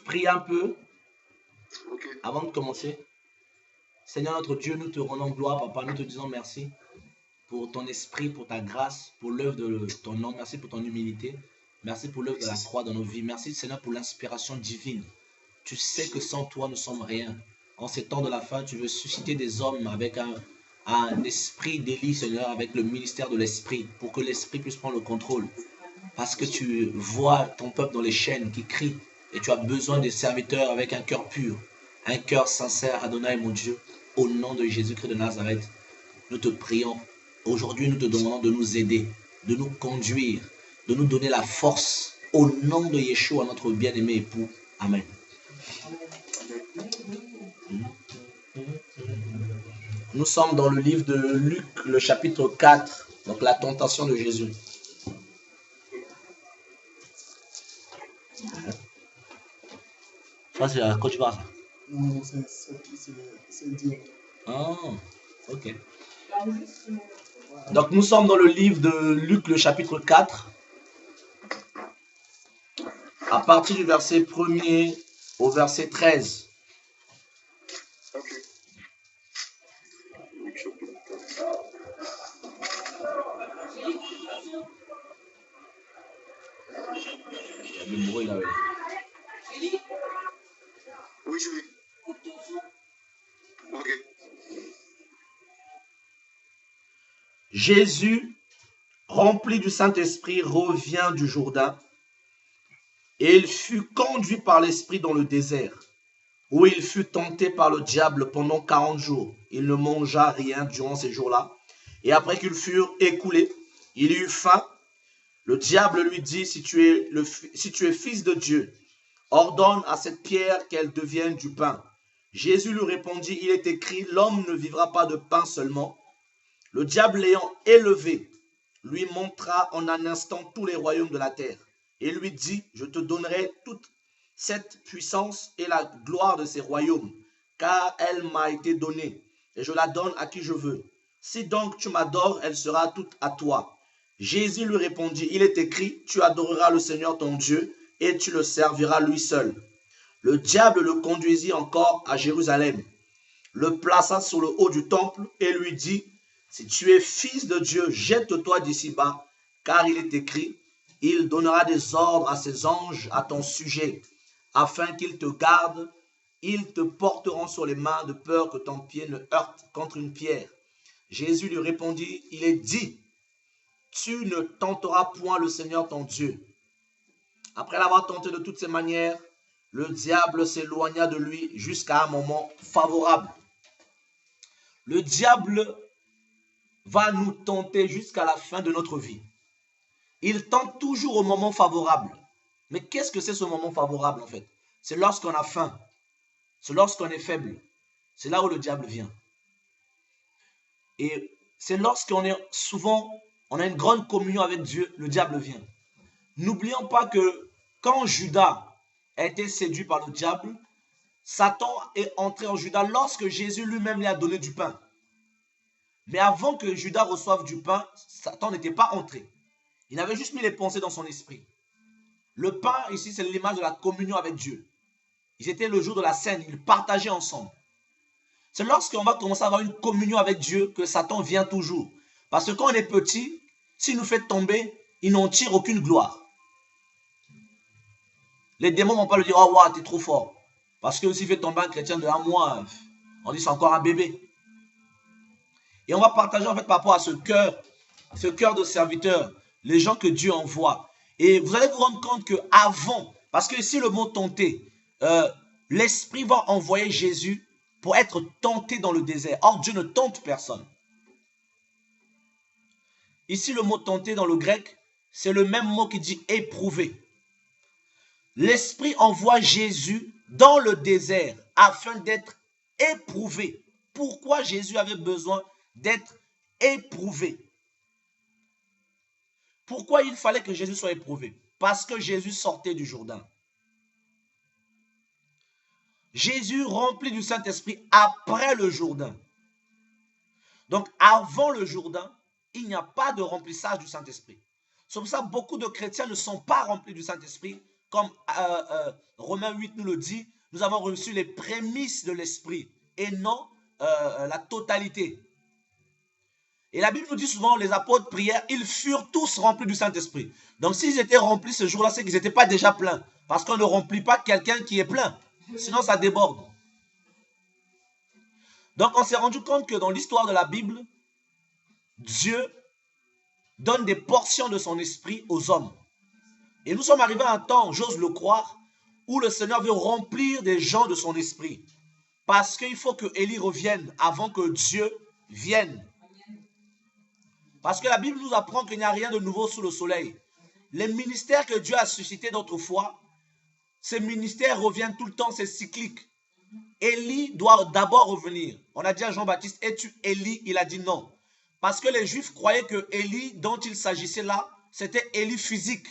prie un peu Ok. avant de commencer. Seigneur notre Dieu, nous te rendons gloire, Papa, nous te disons merci pour ton esprit, pour ta grâce, pour l'œuvre de ton nom. Merci pour ton humilité. Merci pour l'œuvre de la croix dans nos vies. Merci Seigneur pour l'inspiration divine. Tu sais que sans toi, nous ne sommes rien. En ces temps de la fin, tu veux susciter des hommes avec un esprit d'Élie, Seigneur, avec le ministère de l'esprit, pour que l'esprit puisse prendre le contrôle. Parce que tu vois ton peuple dans les chaînes qui crie, et tu as besoin des serviteurs avec un cœur pur, un cœur sincère, Adonai mon Dieu, au nom de Jésus-Christ de Nazareth. Nous te prions. Aujourd'hui, nous te demandons de nous aider, de nous conduire, de nous donner la force au nom de Yeshua, notre bien-aimé époux. Amen. Nous sommes dans le livre de Luc, le chapitre 4, donc la tentation de Jésus. Ça, c'est à Côte d'Ivoire, ça? Non, c'est Dieu. Ah, ok. Donc, nous sommes dans le livre de Luc, le chapitre 4, à partir du verset 1er au verset 13. Ok. Il y a du bruit là. Oui, je vais. Ok. Jésus, rempli du Saint-Esprit, revient du Jourdain et il fut conduit par l'Esprit dans le désert, où il fut tenté par le diable pendant 40 jours. Il ne mangea rien durant ces jours-là. Et après qu'ils furent écoulés, il eut faim. Le diable lui dit, si tu es fils de Dieu, ordonne à cette pierre qu'elle devienne du pain. Jésus lui répondit, il est écrit, l'homme ne vivra pas de pain seulement. Le diable l'ayant élevé, lui montra en un instant tous les royaumes de la terre, et lui dit, je te donnerai toute cette puissance et la gloire de ces royaumes, car elle m'a été donnée, et je la donne à qui je veux. Si donc tu m'adores, elle sera toute à toi. Jésus lui répondit, il est écrit, tu adoreras le Seigneur ton Dieu, et tu le serviras lui seul. Le diable le conduisit encore à Jérusalem, le plaça sur le haut du temple, et lui dit, si tu es fils de Dieu, jette-toi d'ici bas, car il est écrit, il donnera des ordres à ses anges à ton sujet, afin qu'ils te gardent, ils te porteront sur les mains de peur que ton pied ne heurte contre une pierre. Jésus lui répondit, il est dit, tu ne tenteras point le Seigneur ton Dieu. Après l'avoir tenté de toutes ses manières, le diable s'éloigna de lui jusqu'à un moment favorable. Le diable va nous tenter jusqu'à la fin de notre vie. Il tente toujours au moment favorable. Mais qu'est-ce que c'est ce moment favorable en fait? C'est lorsqu'on a faim. C'est lorsqu'on est faible. C'est là où le diable vient. Et c'est lorsqu'on est souvent, on a une grande communion avec Dieu, le diable vient. N'oublions pas que quand Judas a été séduit par le diable, Satan est entré en Judas lorsque Jésus lui-même lui a donné du pain. Mais avant que Judas reçoive du pain, Satan n'était pas entré. Il avait juste mis les pensées dans son esprit. Le pain, ici, c'est l'image de la communion avec Dieu. Ils étaient le jour de la scène, ils partageaient ensemble. C'est lorsqu'on va commencer à avoir une communion avec Dieu que Satan vient toujours. Parce que quand on est petit, s'il nous fait tomber, il n'en tire aucune gloire. Les démons ne vont pas lui dire, oh, wow, t'es trop fort. Parce que s'il fait tomber un chrétien de 1 mois, on dit c'est encore un bébé. Et on va partager en fait par rapport à ce cœur de serviteur, les gens que Dieu envoie. Et vous allez vous rendre compte que avant, parce que ici le mot tenter, l'Esprit va envoyer Jésus pour être tenté dans le désert. Or, Dieu ne tente personne. Ici, le mot tenter dans le grec, c'est le même mot qui dit éprouver. L'Esprit envoie Jésus dans le désert afin d'être éprouvé. Pourquoi Jésus avait besoin d'être éprouvé? Pourquoi il fallait que Jésus soit éprouvé? Parce que Jésus sortait du Jourdain. Jésus rempli du Saint-Esprit après le Jourdain. Donc avant le Jourdain, il n'y a pas de remplissage du Saint-Esprit. C'est pour ça que beaucoup de chrétiens ne sont pas remplis du Saint-Esprit comme Romains 8 nous le dit, nous avons reçu les prémices de l'esprit et non la totalité. Et la Bible nous dit souvent, les apôtres prièrent, ils furent tous remplis du Saint-Esprit. Donc s'ils étaient remplis ce jour-là, c'est qu'ils n'étaient pas déjà pleins. Parce qu'on ne remplit pas quelqu'un qui est plein. Sinon ça déborde. Donc on s'est rendu compte que dans l'histoire de la Bible, Dieu donne des portions de son esprit aux hommes. Et nous sommes arrivés à un temps, j'ose le croire, où le Seigneur veut remplir des gens de son esprit. Parce qu'il faut que Élie revienne avant que Dieu vienne. Parce que la Bible nous apprend qu'il n'y a rien de nouveau sous le soleil. Les ministères que Dieu a suscités d'autrefois, ces ministères reviennent tout le temps, c'est cyclique. Élie doit d'abord revenir. On a dit à Jean-Baptiste, es-tu Élie? Il a dit non. Parce que les Juifs croyaient que Élie, dont il s'agissait là, c'était Élie physique.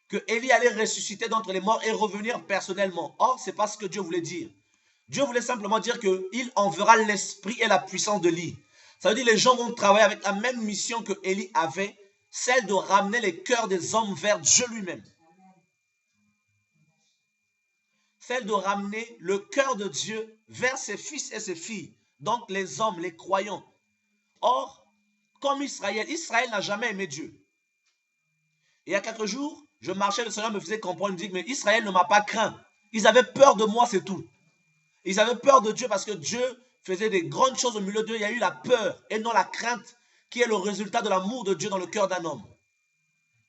Que Élie allait ressusciter d'entre les morts et revenir personnellement. Or, ce n'est pas ce que Dieu voulait dire. Dieu voulait simplement dire qu'il enverra l'esprit et la puissance de Élie. Ça veut dire que les gens vont travailler avec la même mission que Élie avait, celle de ramener les cœurs des hommes vers Dieu lui-même. Celle de ramener le cœur de Dieu vers ses fils et ses filles, donc les hommes, les croyants. Or, comme Israël n'a jamais aimé Dieu. Et il y a quelques jours, je marchais, le Seigneur me faisait comprendre, il me dit, mais Israël ne m'a pas craint. Ils avaient peur de moi, c'est tout. Ils avaient peur de Dieu parce que Dieu faisait des grandes choses au milieu d'eux. Il y a eu la peur et non la crainte qui est le résultat de l'amour de Dieu dans le cœur d'un homme.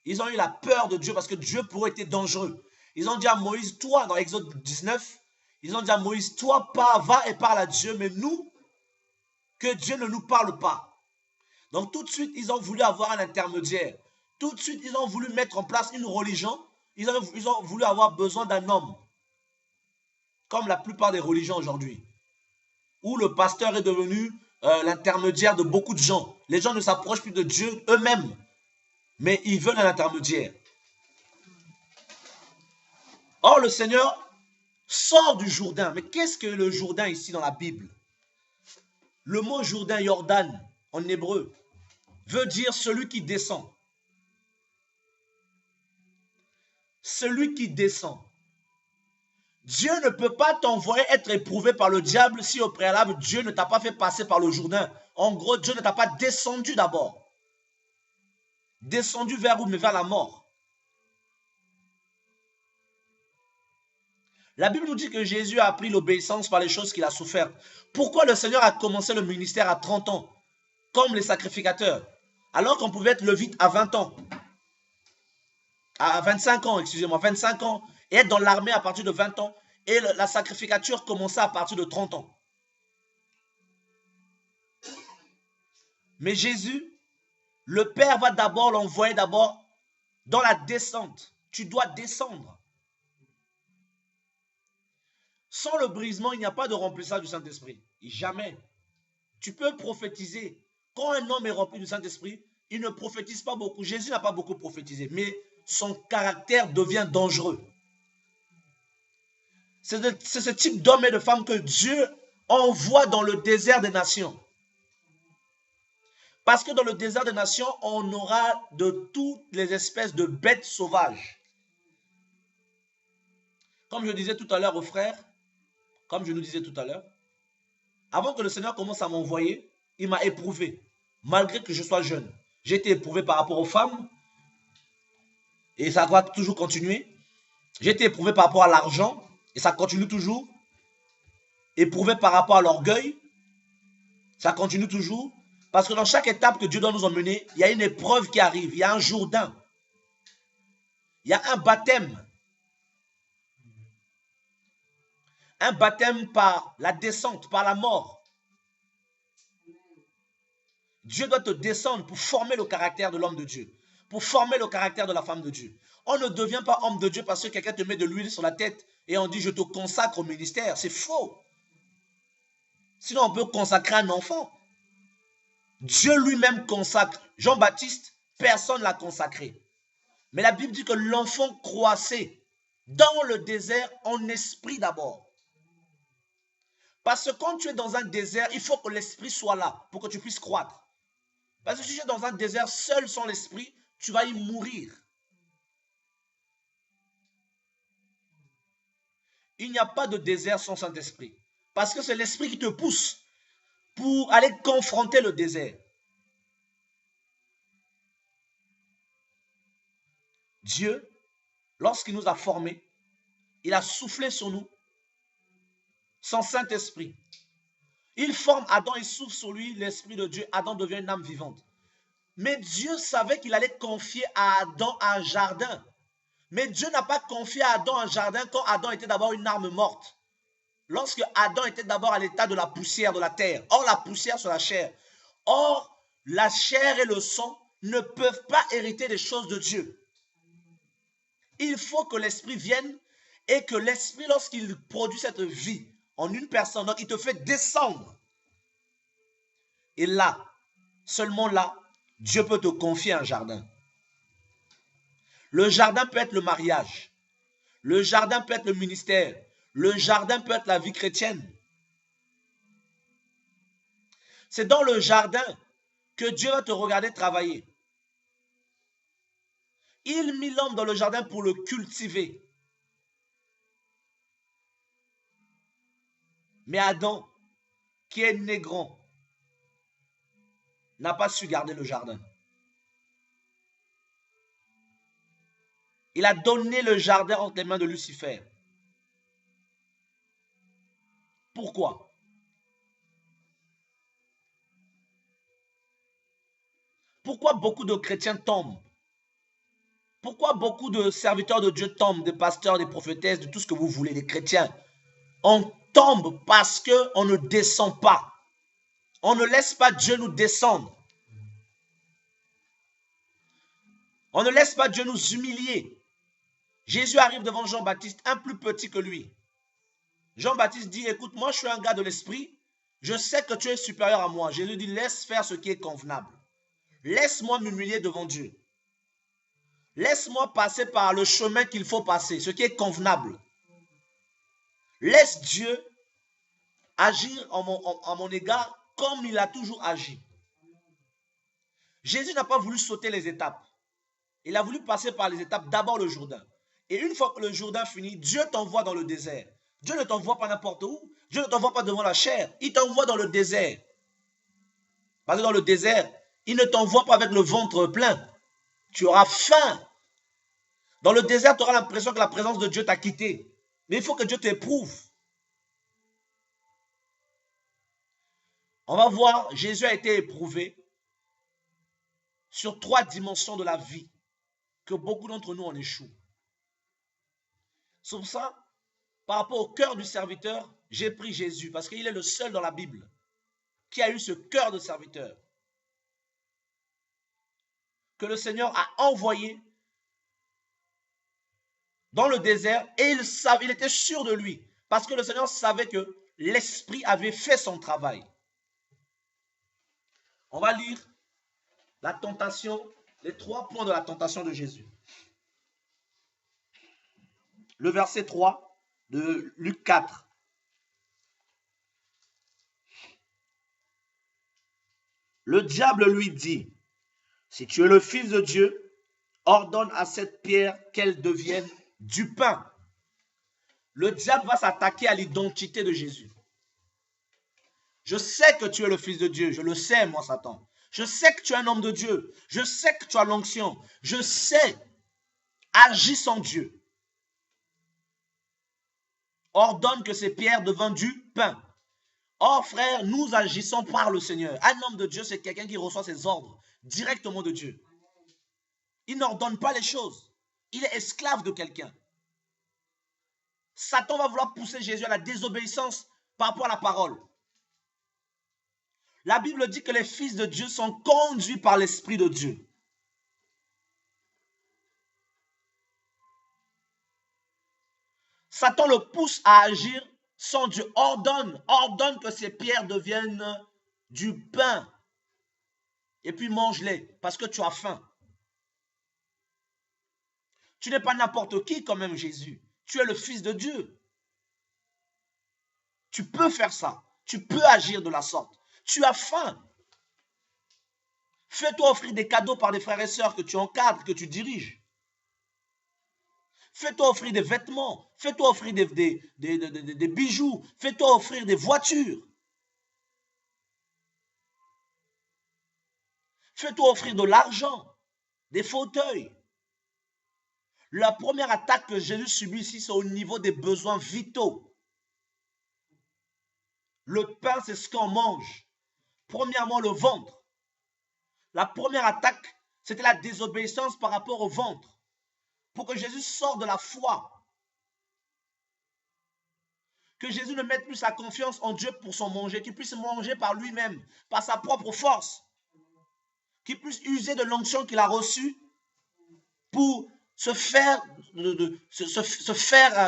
Ils ont eu la peur de Dieu parce que Dieu pourrait être dangereux. Ils ont dit à Moïse, toi, dans Exode 19, ils ont dit à Moïse, toi, va et parle à Dieu, mais nous, que Dieu ne nous parle pas. Donc tout de suite, ils ont voulu avoir un intermédiaire. Tout de suite, ils ont voulu mettre en place une religion. Ils ont voulu avoir besoin d'un homme. Comme la plupart des religions aujourd'hui. Où le pasteur est devenu l'intermédiaire de beaucoup de gens. Les gens ne s'approchent plus de Dieu eux-mêmes. Mais ils veulent un intermédiaire. Or, le Seigneur sort du Jourdain. Mais qu'est-ce que le Jourdain ici dans la Bible? Le mot Jourdain, Jordan, en hébreu, veut dire celui qui descend. Celui qui descend. Dieu ne peut pas t'envoyer être éprouvé par le diable si au préalable Dieu ne t'a pas fait passer par le Jourdain. En gros, Dieu ne t'a pas descendu d'abord. Descendu vers où? Mais vers la mort. La Bible nous dit que Jésus a appris l'obéissance par les choses qu'il a souffertes. Pourquoi le Seigneur a commencé le ministère à 30 ans, comme les sacrificateurs, alors qu'on pouvait être levite à 20 ans, à 25 ans, excusez-moi, 25 ans, et être dans l'armée à partir de 20 ans, et la sacrificature commençait à partir de 30 ans. Mais Jésus, le Père va d'abord l'envoyer d'abord dans la descente. Tu dois descendre. Sans le brisement, il n'y a pas de remplissage du Saint-Esprit. Jamais. Tu peux prophétiser. Quand un homme est rempli du Saint-Esprit, il ne prophétise pas beaucoup. Jésus n'a pas beaucoup prophétisé, mais son caractère devient dangereux. C'est ce type d'homme et de femme que Dieu envoie dans le désert des nations. Parce que dans le désert des nations, on aura de toutes les espèces de bêtes sauvages. Comme je disais tout à l'heure aux frères, comme je nous disais tout à l'heure, avant que le Seigneur commence à m'envoyer, il m'a éprouvé, malgré que je sois jeune. J'ai été éprouvé par rapport aux femmes, et ça va toujours continuer. J'ai été éprouvé par rapport à l'argent, et ça continue toujours. Éprouvé par rapport à l'orgueil, ça continue toujours. Parce que dans chaque étape que Dieu doit nous emmener, il y a une épreuve qui arrive, il y a un Jourdain, il y a un baptême. Un baptême par la descente, par la mort. Dieu doit te descendre pour former le caractère de l'homme de Dieu, pour former le caractère de la femme de Dieu. On ne devient pas homme de Dieu parce que quelqu'un te met de l'huile sur la tête et on dit je te consacre au ministère. C'est faux. Sinon on peut consacrer un enfant. Dieu lui-même consacre. Jean-Baptiste, personne ne l'a consacré. Mais la Bible dit que l'enfant croissait dans le désert en esprit d'abord. Parce que quand tu es dans un désert, il faut que l'esprit soit là pour que tu puisses croître. Parce que si tu es dans un désert seul sans l'esprit, tu vas y mourir. Il n'y a pas de désert sans Saint-Esprit. Parce que c'est l'Esprit qui te pousse pour aller confronter le désert. Dieu, lorsqu'il nous a formés, il a soufflé sur nous son Saint-Esprit. Il forme Adam, il souffle sur lui l'Esprit de Dieu. Adam devient une âme vivante. Mais Dieu savait qu'il allait confier à Adam un jardin. Mais Dieu n'a pas confié à Adam un jardin quand Adam était d'abord une âme morte. Lorsque Adam était d'abord à l'état de la poussière de la terre. Or, la poussière, c'est la chair. Or, la chair et le sang ne peuvent pas hériter des choses de Dieu. Il faut que l'Esprit vienne et que l'Esprit, lorsqu'il produit cette vie en une personne, donc il te fait descendre. Et là, seulement là, Dieu peut te confier un jardin. Le jardin peut être le mariage. Le jardin peut être le ministère. Le jardin peut être la vie chrétienne. C'est dans le jardin que Dieu va te regarder travailler. Il mit l'homme dans le jardin pour le cultiver. Mais Adam, qui est né grand, n'a pas su garder le jardin. Il a donné le jardin entre les mains de Lucifer. Pourquoi? Pourquoi beaucoup de chrétiens tombent? Pourquoi beaucoup de serviteurs de Dieu tombent, des pasteurs, des prophétesses, de tout ce que vous voulez, des chrétiens? On tombe parce qu'on ne descend pas. On ne laisse pas Dieu nous descendre. On ne laisse pas Dieu nous humilier. Jésus arrive devant Jean-Baptiste, un plus petit que lui. Jean-Baptiste dit, écoute, moi je suis un gars de l'esprit, je sais que tu es supérieur à moi. Jésus dit, laisse faire ce qui est convenable. Laisse-moi m'humilier devant Dieu. Laisse-moi passer par le chemin qu'il faut passer, ce qui est convenable. Laisse Dieu agir à mon égard comme il a toujours agi. Jésus n'a pas voulu sauter les étapes. Il a voulu passer par les étapes, d'abord le Jourdain. Et une fois que le Jourdain finit, Dieu t'envoie dans le désert. Dieu ne t'envoie pas n'importe où. Dieu ne t'envoie pas devant la chair. Il t'envoie dans le désert. Parce que dans le désert, il ne t'envoie pas avec le ventre plein. Tu auras faim. Dans le désert, tu auras l'impression que la présence de Dieu t'a quitté. Mais il faut que Dieu t'éprouve. On va voir, Jésus a été éprouvé sur 3 dimensions de la vie que beaucoup d'entre nous en échouent. C'est pour ça, par rapport au cœur du serviteur, j'ai pris Jésus parce qu'il est le seul dans la Bible qui a eu ce cœur de serviteur que le Seigneur a envoyé dans le désert et il était sûr de lui parce que le Seigneur savait que l'Esprit avait fait son travail. On va lire la tentation, les 3 points de la tentation de Jésus. Le verset 3 de Luc 4. Le diable lui dit, si tu es le Fils de Dieu, ordonne à cette pierre qu'elle devienne du pain. Le diable va s'attaquer à l'identité de Jésus. Je sais que tu es le Fils de Dieu, je le sais moi Satan. Je sais que tu es un homme de Dieu, je sais que tu as l'onction, je sais, agis sans Dieu. Ordonne que ces pierres deviennent du pain. Or, frère, nous agissons par le Seigneur. Un homme de Dieu, c'est quelqu'un qui reçoit ses ordres directement de Dieu. Il n'ordonne pas les choses. Il est esclave de quelqu'un. Satan va vouloir pousser Jésus à la désobéissance par rapport à la parole. La Bible dit que les fils de Dieu sont conduits par l'Esprit de Dieu. Satan le pousse à agir sans Dieu. Ordonne que ces pierres deviennent du pain. Et puis mange-les parce que tu as faim. Tu n'es pas n'importe qui quand même, Jésus. Tu es le Fils de Dieu. Tu peux faire ça. Tu peux agir de la sorte. Tu as faim. Fais-toi offrir des cadeaux par des frères et sœurs que tu encadres, que tu diriges. Fais-toi offrir des vêtements. Fais-toi offrir des bijoux. Fais-toi offrir des voitures. Fais-toi offrir de l'argent, des fauteuils. La première attaque que Jésus subit ici, c'est au niveau des besoins vitaux. Le pain, c'est ce qu'on mange. Premièrement, le ventre. La première attaque, c'était la désobéissance par rapport au ventre. Pour que Jésus sorte de la foi. Que Jésus ne mette plus sa confiance en Dieu pour son manger, qu'il puisse manger par lui-même, par sa propre force. Qu'il puisse user de l'onction qu'il a reçue pour se faire,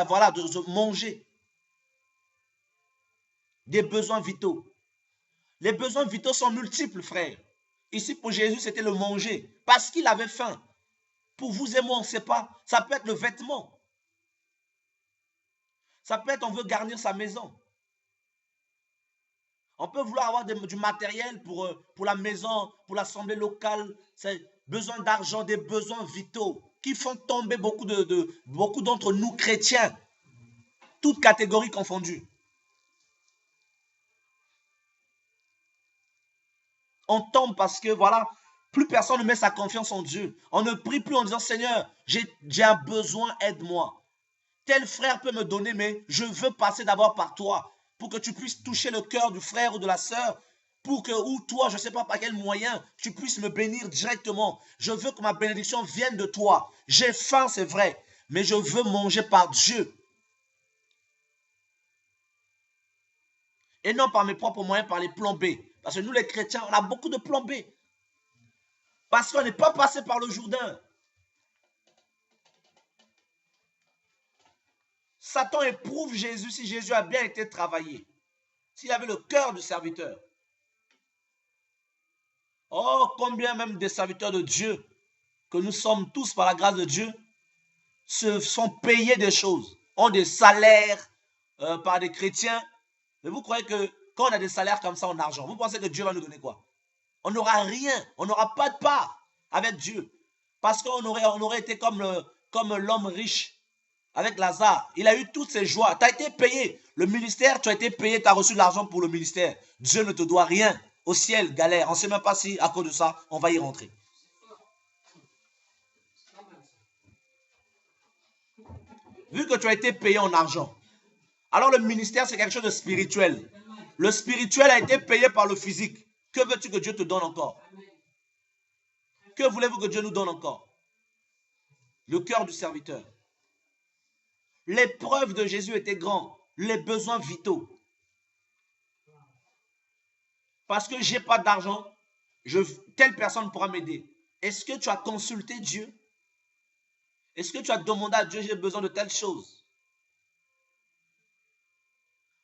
voilà, de manger. Des besoins vitaux. Les besoins vitaux sont multiples, frère. Ici, pour Jésus, c'était le manger. Parce qu'il avait faim. Pour vous et moi, on ne sait pas. Ça peut être le vêtement. Ça peut être on veut garnir sa maison. On peut vouloir avoir du matériel pour la maison, pour l'assemblée locale. C'est besoin d'argent, des besoins vitaux qui font tomber beaucoup d'entre nous chrétiens. Toutes catégories confondues. On tombe parce que, voilà, plus personne ne met sa confiance en Dieu. On ne prie plus en disant, Seigneur, j'ai un besoin, aide-moi. Tel frère peut me donner, mais je veux passer d'abord par toi pour que tu puisses toucher le cœur du frère ou de la sœur, pour que, ou toi, je ne sais pas par quel moyen, tu puisses me bénir directement. Je veux que ma bénédiction vienne de toi. J'ai faim, c'est vrai, mais je veux manger par Dieu. Et non par mes propres moyens, par les plans B. Parce que nous, les chrétiens, on a beaucoup de plans B. Parce qu'on n'est pas passé par le Jourdain. Satan éprouve Jésus si Jésus a bien été travaillé. S'il avait le cœur du serviteur. Oh, combien même des serviteurs de Dieu, que nous sommes tous par la grâce de Dieu, se sont payés des choses, ont des salaires par des chrétiens. Mais vous croyez que quand on a des salaires comme ça en argent, vous pensez que Dieu va nous donner quoi? On n'aura rien, on n'aura pas de part avec Dieu. Parce qu'on aurait été comme l'homme riche avec Lazare. Il a eu toutes ses joies. Tu as été payé. Le ministère, tu as été payé, tu as reçu de l'argent pour le ministère. Dieu ne te doit rien. Au ciel, galère. On ne sait même pas si, à cause de ça, on va y rentrer. Vu que tu as été payé en argent, alors le ministère, c'est quelque chose de spirituel. Le spirituel a été payé par le physique. Que veux-tu que Dieu te donne encore? Que voulez-vous que Dieu nous donne encore? Le cœur du serviteur. L'épreuve de Jésus était grande. Les besoins vitaux. Parce que je n'ai pas d'argent, telle personne pourra m'aider. Est-ce que tu as consulté Dieu? Est-ce que tu as demandé à Dieu, j'ai besoin de telle chose?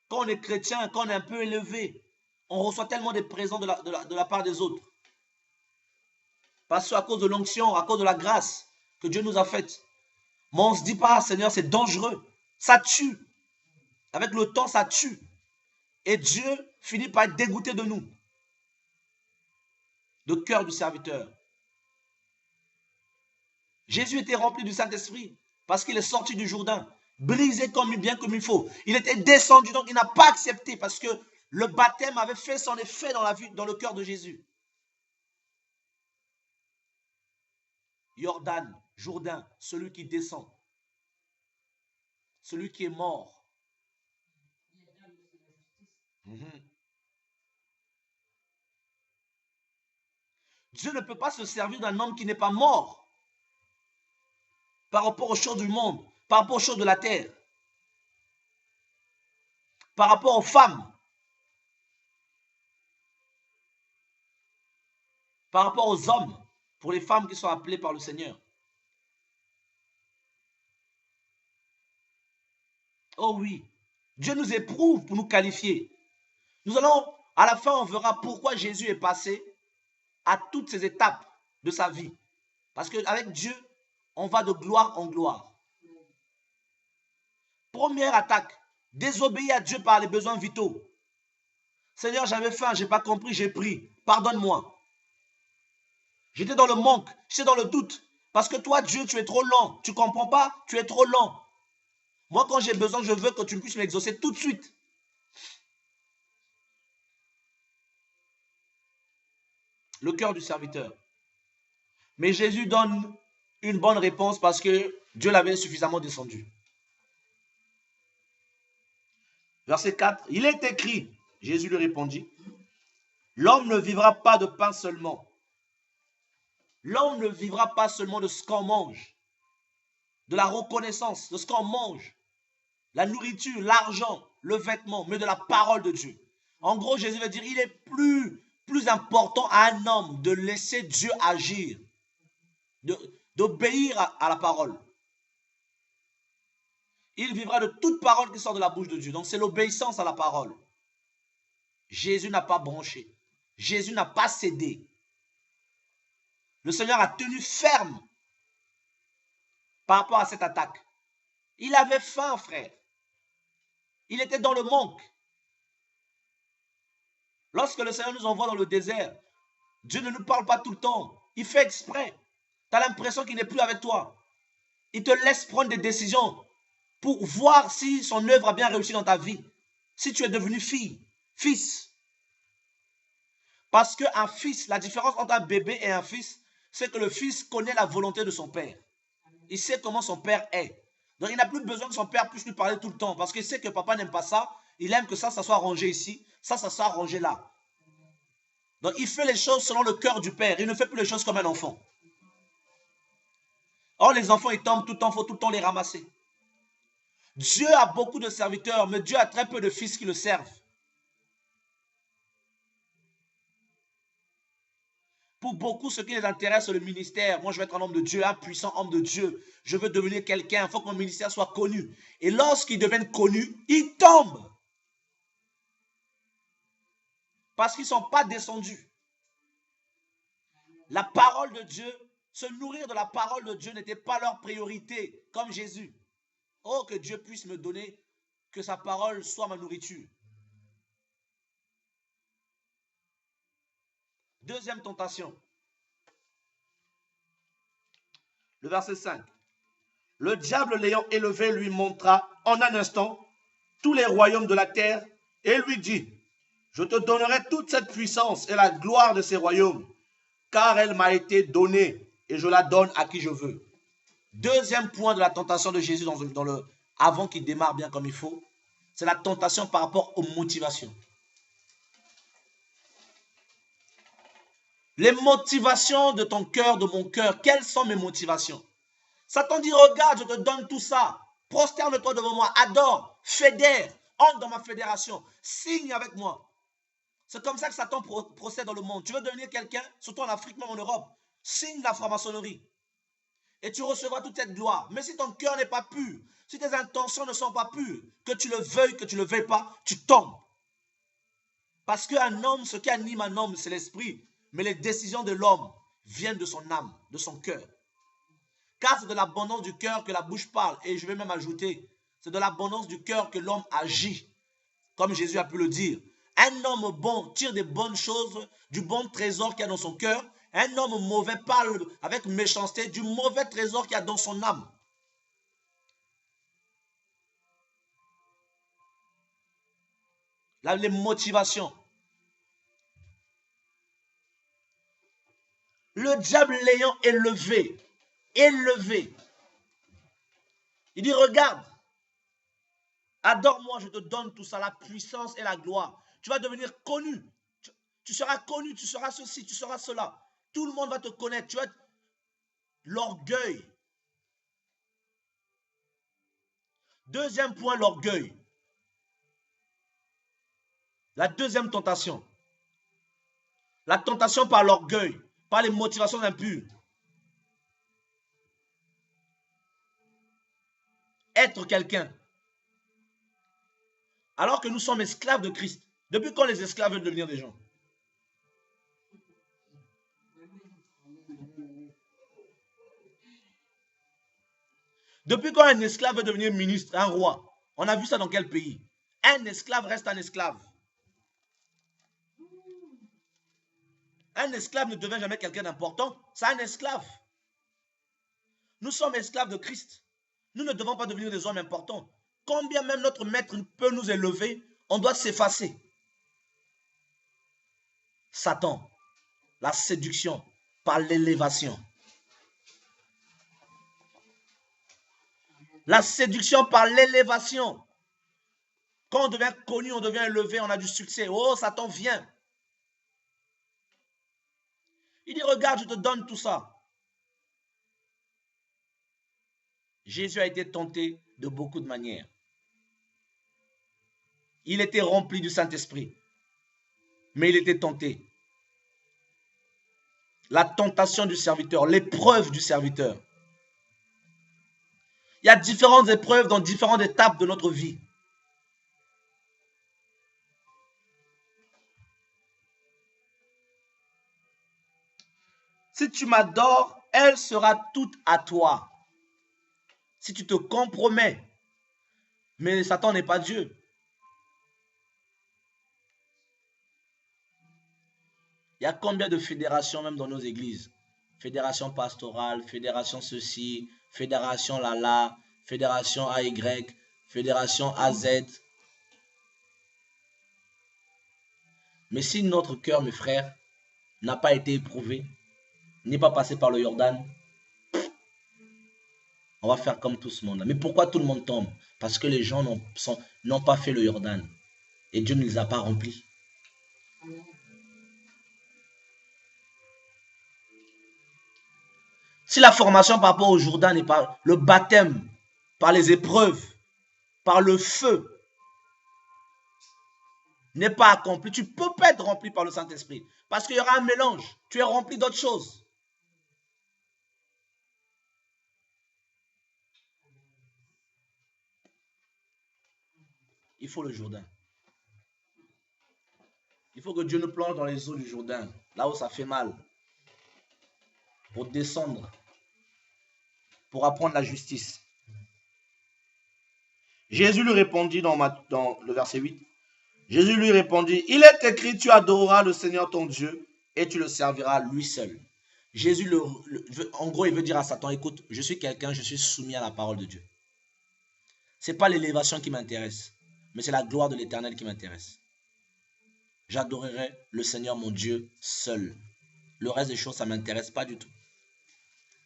Quand on est chrétien, quand on est un peu élevé, on reçoit tellement de présents de la part des autres. Parce que à cause de l'onction, à cause de la grâce que Dieu nous a faite. Mais on ne se dit pas, Seigneur, c'est dangereux. Ça tue. Avec le temps, ça tue. Et Dieu finit par être dégoûté de nous. Le cœur du serviteur. Jésus était rempli du Saint-Esprit parce qu'il est sorti du Jourdain, brisé bien comme il faut. Il était descendu, donc il n'a pas accepté parce que le baptême avait fait son effet dans le cœur de Jésus. Jordan, Jourdain, celui qui descend, celui qui est mort. Dieu ne peut pas se servir d'un homme qui n'est pas mort par rapport aux choses du monde, par rapport aux choses de la terre, par rapport aux femmes, par rapport aux hommes, pour les femmes qui sont appelées par le Seigneur. Oh oui, Dieu nous éprouve pour nous qualifier. Nous allons, à la fin, on verra pourquoi Jésus est passé à toutes ces étapes de sa vie. Parce qu'avec Dieu, on va de gloire en gloire. Première attaque, désobéir à Dieu par les besoins vitaux. Seigneur, j'avais faim, je n'ai pas compris, j'ai pris. Pardonne-moi. J'étais dans le manque, j'étais dans le doute. Parce que toi, Dieu, tu es trop lent. Tu ne comprends pas? Tu es trop lent. Moi, quand j'ai besoin, je veux que tu puisses m'exaucer tout de suite. Le cœur du serviteur. Mais Jésus donne une bonne réponse parce que Dieu l'avait suffisamment descendu. Verset 4, il est écrit, Jésus lui répondit, l'homme ne vivra pas de pain seulement. L'homme ne vivra pas seulement de ce qu'on mange, de la reconnaissance, de ce qu'on mange, la nourriture, l'argent, le vêtement, mais de la parole de Dieu. En gros, Jésus veut dire, il est plus important à un homme de laisser Dieu agir, d'obéir à la parole. Il vivra de toute parole qui sort de la bouche de Dieu. Donc c'est l'obéissance à la parole. Jésus n'a pas branché. Jésus n'a pas cédé. Le Seigneur a tenu ferme par rapport à cette attaque. Il avait faim, frère. Il était dans le manque. Lorsque le Seigneur nous envoie dans le désert, Dieu ne nous parle pas tout le temps. Il fait exprès. Tu as l'impression qu'il n'est plus avec toi. Il te laisse prendre des décisions pour voir si son œuvre a bien réussi dans ta vie. Si tu es devenu fille, fils. Parce qu'un fils, la différence entre un bébé et un fils, c'est que le fils connaît la volonté de son père. Il sait comment son père est. Donc il n'a plus besoin que son père puisse lui parler tout le temps. Parce qu'il sait que papa n'aime pas ça. Il aime que ça soit rangé ici. Ça soit rangé là. Donc il fait les choses selon le cœur du père. Il ne fait plus les choses comme un enfant. Or les enfants, ils tombent tout le temps. Il faut tout le temps les ramasser. Dieu a beaucoup de serviteurs, mais Dieu a très peu de fils qui le servent. Pour beaucoup, ce qui les intéresse, c'est le ministère. Moi, je veux être un homme de Dieu, un puissant homme de Dieu. Je veux devenir quelqu'un. Il faut que mon ministère soit connu. Et lorsqu'ils deviennent connus, ils tombent. Parce qu'ils ne sont pas descendus. La parole de Dieu, se nourrir de la parole de Dieu n'était pas leur priorité, comme Jésus. Oh, que Dieu puisse me donner, que sa parole soit ma nourriture. Deuxième tentation. Le verset 5. Le diable l'ayant élevé lui montra en un instant tous les royaumes de la terre et lui dit, je te donnerai toute cette puissance et la gloire de ces royaumes, car elle m'a été donnée et je la donne à qui je veux. Deuxième point de la tentation de Jésus avant qu'il démarre bien comme il faut, c'est la tentation par rapport aux motivations. Les motivations de ton cœur, de mon cœur, quelles sont mes motivations? Satan dit, regarde, je te donne tout ça. Prosterne-toi devant moi, adore, fédère, entre dans ma fédération, signe avec moi. C'est comme ça que Satan procède dans le monde. Tu veux devenir quelqu'un, surtout en Afrique, même en Europe, signe la franc-maçonnerie. Et tu recevras toute cette gloire. Mais si ton cœur n'est pas pur, si tes intentions ne sont pas pures, que tu le veuilles pas, tu tombes. Parce qu'un homme, ce qui anime un homme, c'est l'esprit. Mais les décisions de l'homme viennent de son âme, de son cœur. Car c'est de l'abondance du cœur que la bouche parle. Et je vais même ajouter, c'est de l'abondance du cœur que l'homme agit. Comme Jésus a pu le dire. Un homme bon tire des bonnes choses, du bon trésor qu'il y a dans son cœur. Un homme mauvais parle avec méchanceté du mauvais trésor qu'il y a dans son âme. Là, les motivations. Le diable l'ayant élevé, il dit, regarde, adore-moi, je te donne tout ça, la puissance et la gloire. Tu vas devenir connu. Tu seras connu, tu seras ceci, tu seras cela. Tout le monde va te connaître. Tu vas être l'orgueil. Deuxième point, l'orgueil. La deuxième tentation. La tentation par l'orgueil, par les motivations impures. Être quelqu'un. Alors que nous sommes esclaves de Christ. Depuis quand les esclaves veulent devenir des gens? Depuis quand un esclave veut devenir ministre, un roi? On a vu ça dans quel pays? Un esclave reste un esclave. Un esclave ne devient jamais quelqu'un d'important. C'est un esclave. Nous sommes esclaves de Christ. Nous ne devons pas devenir des hommes importants. Combien même notre maître peut nous élever, on doit s'effacer. Satan, la séduction par l'élévation. La séduction par l'élévation. Quand on devient connu, on devient élevé, on a du succès. Oh, Satan vient. Il dit, regarde, je te donne tout ça. Jésus a été tenté de beaucoup de manières. Il était rempli du Saint-Esprit. Mais il était tenté. La tentation du serviteur, l'épreuve du serviteur. Il y a différentes épreuves dans différentes étapes de notre vie. Si tu m'adores, elle sera toute à toi. Si tu te compromets, mais Satan n'est pas Dieu. Il y a combien de fédérations même dans nos églises? Fédération pastorale, fédération ceci, fédération Lala, fédération AY, fédération AZ. Mais si notre cœur, mes frères, n'a pas été éprouvé, n'est pas passé par le Jordan, on va faire comme tout ce monde. Mais pourquoi tout le monde tombe? Parce que les gens n'ont pas fait le Jordan. Et Dieu ne les a pas remplis. Si la formation par rapport au Jourdain n'est pas le baptême, par les épreuves, par le feu, n'est pas accompli, tu ne peux pas être rempli par le Saint-Esprit. Parce qu'il y aura un mélange. Tu es rempli d'autres choses. Il faut le Jourdain. Il faut que Dieu nous plonge dans les eaux du Jourdain, là où ça fait mal, pour descendre, pour apprendre la justice. Jésus lui répondit dans le verset 8, Jésus lui répondit, il est écrit, tu adoreras le Seigneur ton Dieu et tu le serviras lui seul. Jésus, en gros, il veut dire à Satan, écoute, je suis quelqu'un, je suis soumis à la parole de Dieu. Ce n'est pas l'élévation qui m'intéresse, mais c'est la gloire de l'Éternel qui m'intéresse. J'adorerai le Seigneur mon Dieu seul. Le reste des choses, ça ne m'intéresse pas du tout.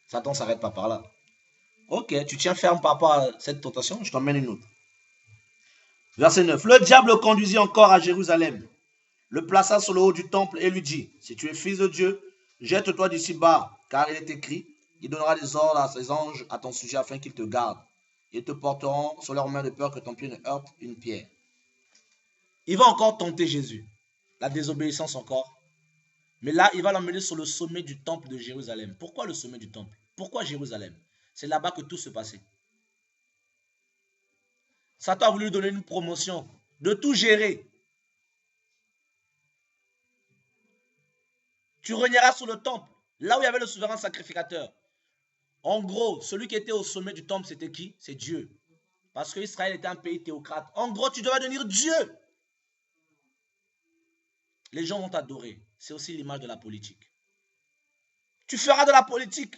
Satan ne s'arrête pas par là. Ok, tu tiens ferme par rapport à cette tentation, je t'emmène une autre. Verset 9. Le diable le conduisit encore à Jérusalem, le plaça sur le haut du temple et lui dit, si tu es fils de Dieu, jette-toi d'ici bas, car il est écrit, il donnera des ordres à ses anges à ton sujet afin qu'ils te gardent. Ils te porteront sur leurs mains de peur que ton pied ne heurte une pierre. Il va encore tenter Jésus. La désobéissance encore. Mais là, il va l'emmener sur le sommet du temple de Jérusalem. Pourquoi le sommet du temple? Pourquoi Jérusalem? C'est là-bas que tout se passait. Satan a voulu lui donner une promotion, de tout gérer. Tu régneras sur le temple, là où il y avait le souverain sacrificateur. En gros, celui qui était au sommet du temple, c'était qui? C'est Dieu. Parce que Israël était un pays théocrate. En gros, tu devais devenir Dieu. Les gens vont t'adorer. C'est aussi l'image de la politique. Tu feras de la politique.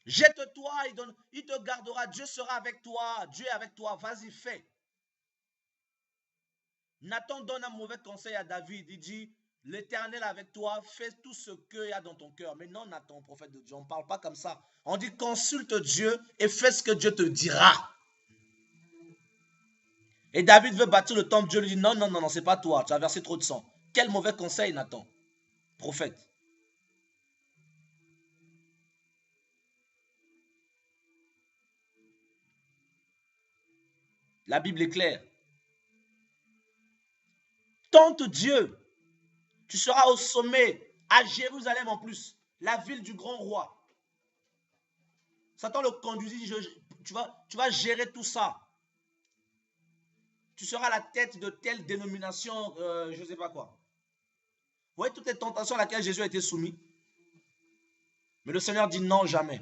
Jette-toi, il te gardera. Dieu sera avec toi. Dieu est avec toi. Vas-y, fais. Nathan donne un mauvais conseil à David. Il dit, l'Éternel avec toi, fais tout ce qu'il y a dans ton cœur. Mais non, Nathan, prophète de Dieu, on ne parle pas comme ça. On dit, consulte Dieu et fais ce que Dieu te dira. Et David veut bâtir le temple. Dieu lui dit, non, non, non, non, c'est pas toi. Tu as versé trop de sang. Quel mauvais conseil, Nathan, prophète. La Bible est claire. Tente Dieu. Tu seras au sommet, à Jérusalem en plus, la ville du grand roi. Satan le conduisit, tu vas gérer tout ça. Tu seras la tête de telle dénomination, je ne sais pas quoi. Vous voyez toutes les tentations à laquelle Jésus a été soumis. Mais le Seigneur dit non, jamais.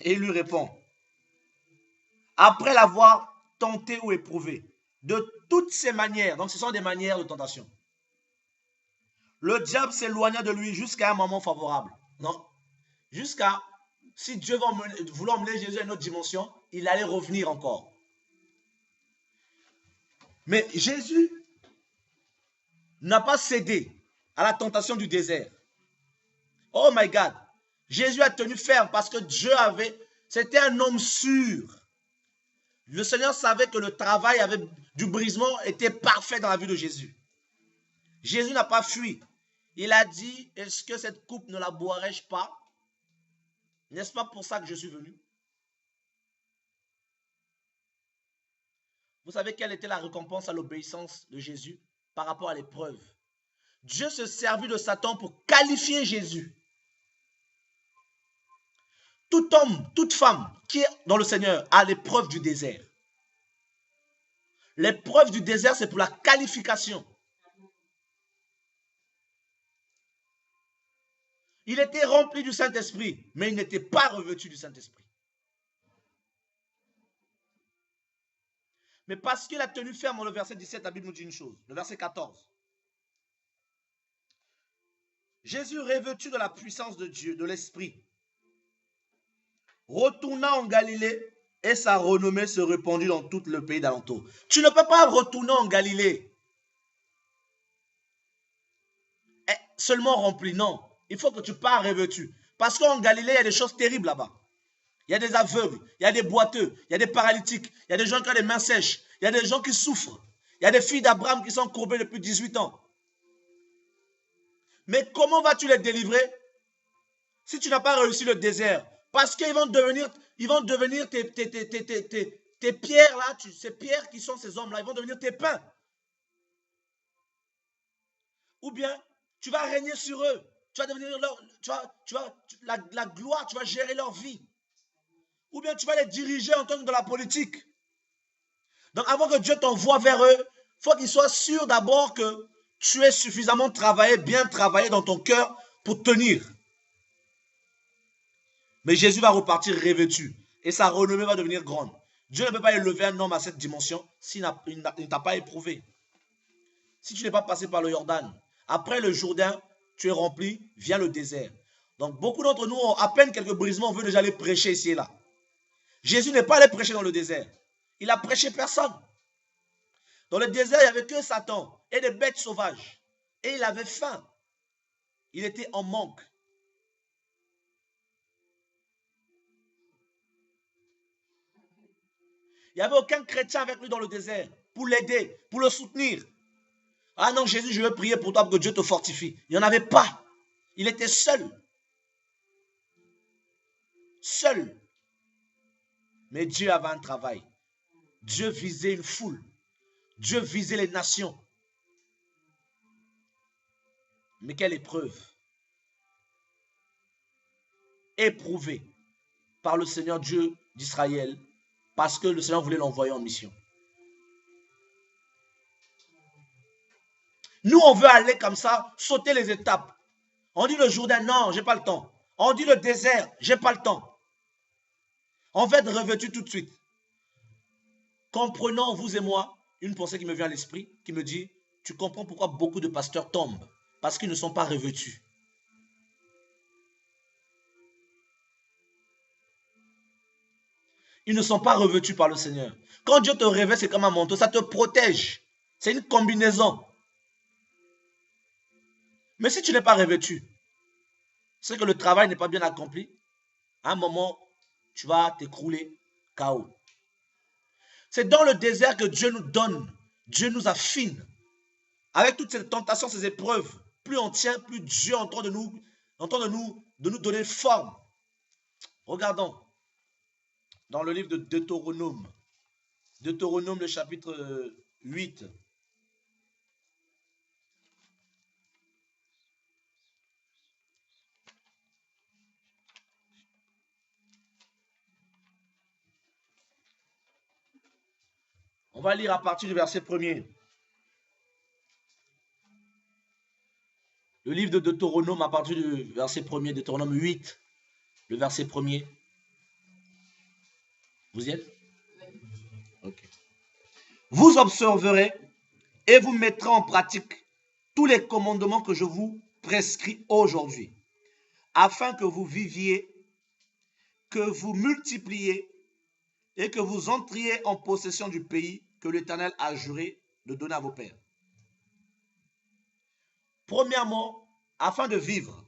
Et il lui répond, après l'avoir tenté ou éprouvé, de toutes ces manières, donc ce sont des manières de tentation, le diable s'éloigna de lui jusqu'à un moment favorable. Non, Jusqu'à, si Dieu va vouloir emmener Jésus à une autre dimension, il allait revenir encore. Mais Jésus n'a pas cédé à la tentation du désert. Oh my God. Jésus a tenu ferme parce que Dieu c'était un homme sûr. Le Seigneur savait que le travail du brisement était parfait dans la vie de Jésus. Jésus n'a pas fui. Il a dit, est-ce que cette coupe ne la boirais-je pas? N'est-ce pas pour ça que je suis venu? Vous savez quelle était la récompense à l'obéissance de Jésus par rapport à l'épreuve? Dieu se servit de Satan pour qualifier Jésus. Tout homme, toute femme qui est dans le Seigneur a l'épreuve du désert. L'épreuve du désert, c'est pour la qualification. Il était rempli du Saint-Esprit, mais il n'était pas revêtu du Saint-Esprit. Mais parce qu'il a tenu ferme dans le verset 17, la Bible nous dit une chose. Le verset 14. Jésus, revêtu de la puissance de Dieu, de l'Esprit, retourna en Galilée et sa renommée se répandit dans tout le pays d'alentour. Tu ne peux pas retourner en Galilée seulement rempli, non. Il faut que tu pars revêtu. Parce qu'en Galilée, il y a des choses terribles là-bas. Il y a des aveugles, il y a des boiteux, il y a des paralytiques, il y a des gens qui ont des mains sèches, il y a des gens qui souffrent. Il y a des filles d'Abraham qui sont courbées depuis 18 ans. Mais comment vas-tu les délivrer si tu n'as pas réussi le désert? Parce qu'ils vont devenir tes pierres là, ces pierres qui sont ces hommes là, ils vont devenir tes pains. Ou bien, tu vas régner sur eux. Tu vas devenir la gloire, tu vas gérer leur vie. Ou bien tu vas les diriger en tant que dans la politique. Donc avant que Dieu t'envoie vers eux, il faut qu'ils soient sûrs d'abord que tu es suffisamment travaillé, bien travaillé dans ton cœur pour tenir. Mais Jésus va repartir revêtu et sa renommée va devenir grande. Dieu ne peut pas élever un homme à cette dimension s'il ne t'a pas éprouvé. Si tu n'es pas passé par le Jordan, après le Jourdain, tu es rempli, vient le désert. Donc beaucoup d'entre nous ont à peine quelques brisements, on veut déjà aller prêcher ici et là. Jésus n'est pas allé prêcher dans le désert. Il a prêché personne. Dans le désert, il n'y avait que Satan et des bêtes sauvages. Et il avait faim. Il était en manque. Il n'y avait aucun chrétien avec lui dans le désert pour l'aider, pour le soutenir. Ah non, Jésus, je veux prier pour toi pour que Dieu te fortifie. Il n'y en avait pas. Il était seul. Seul. Mais Dieu avait un travail. Dieu visait une foule. Dieu visait les nations. Mais quelle épreuve. Éprouvé par le Seigneur Dieu d'Israël parce que le Seigneur voulait l'envoyer en mission. Nous, on veut aller comme ça, sauter les étapes. On dit le Jourdain, non, j'ai pas le temps. On dit le désert, j'ai pas le temps. On va être revêtu tout de suite. Comprenons, vous et moi, une pensée qui me vient à l'esprit, qui me dit, tu comprends pourquoi beaucoup de pasteurs tombent, parce qu'ils ne sont pas revêtus. Ils ne sont pas revêtus par le Seigneur. Quand Dieu te revêt, c'est comme un manteau, ça te protège. C'est une combinaison. Mais si tu n'es pas revêtu, c'est que le travail n'est pas bien accompli. À un moment, tu vas t'écrouler, KO. C'est dans le désert que Dieu nous donne, Dieu nous affine. Avec toutes ces tentations, ces épreuves, plus on tient, plus Dieu est en train de nous donner forme. Regardons dans le livre de Deutéronome. Deutéronome, le chapitre 8. On va lire à partir du verset 1er. Le livre de Deutéronome à partir du verset 1er, Deutéronome 8, le verset 1er. Vous y êtes? Ok. Vous observerez et vous mettrez en pratique tous les commandements que je vous prescris aujourd'hui, afin que vous viviez, que vous multipliez et que vous entriez en possession du pays que l'Éternel a juré de donner à vos pères. Premièrement, afin de vivre,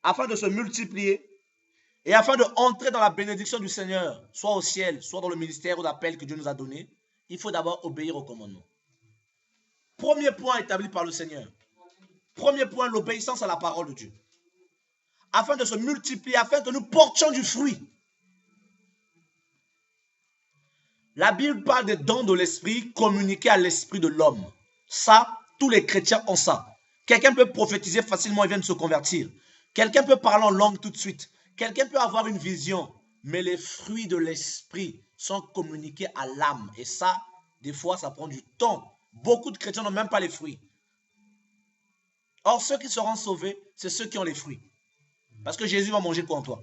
afin de se multiplier et afin d'entrer dans la bénédiction du Seigneur, soit au ciel, soit dans le ministère ou l'appel que Dieu nous a donné, il faut d'abord obéir au commandement. Premier point établi par le Seigneur. Premier point, l'obéissance à la parole de Dieu. Afin de se multiplier, afin que nous portions du fruit. La Bible parle des dons de l'esprit communiqués à l'esprit de l'homme. Ça, tous les chrétiens ont ça. Quelqu'un peut prophétiser facilement et vient de se convertir. Quelqu'un peut parler en langue tout de suite. Quelqu'un peut avoir une vision. Mais les fruits de l'esprit sont communiqués à l'âme. Et ça, des fois, ça prend du temps. Beaucoup de chrétiens n'ont même pas les fruits. Or, ceux qui seront sauvés, c'est ceux qui ont les fruits. Parce que Jésus va manger quoi en toi?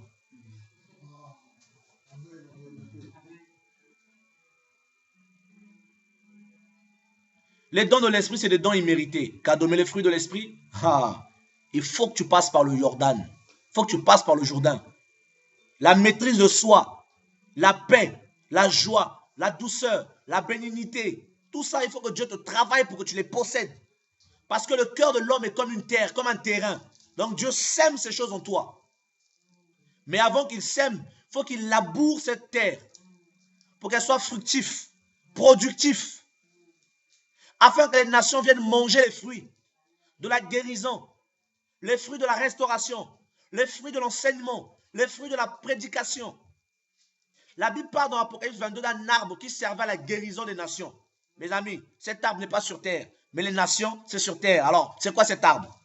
Les dons de l'esprit, c'est des dons immérités. Cadeau, mais les fruits de l'esprit, il faut que tu passes par le Jordan. Il faut que tu passes par le Jourdain. La maîtrise de soi, la paix, la joie, la douceur, la bénignité. Tout ça, il faut que Dieu te travaille pour que tu les possèdes. Parce que le cœur de l'homme est comme une terre, comme un terrain. Donc Dieu sème ces choses en toi. Mais avant qu'il sème, il faut qu'il laboure cette terre pour qu'elle soit fructive, productive. Afin que les nations viennent manger les fruits de la guérison, les fruits de la restauration, les fruits de l'enseignement, les fruits de la prédication. La Bible parle dans l'Apocalypse 22 d'un arbre qui servait à la guérison des nations. Mes amis, cet arbre n'est pas sur terre, mais les nations, c'est sur terre. Alors, c'est quoi cet arbre?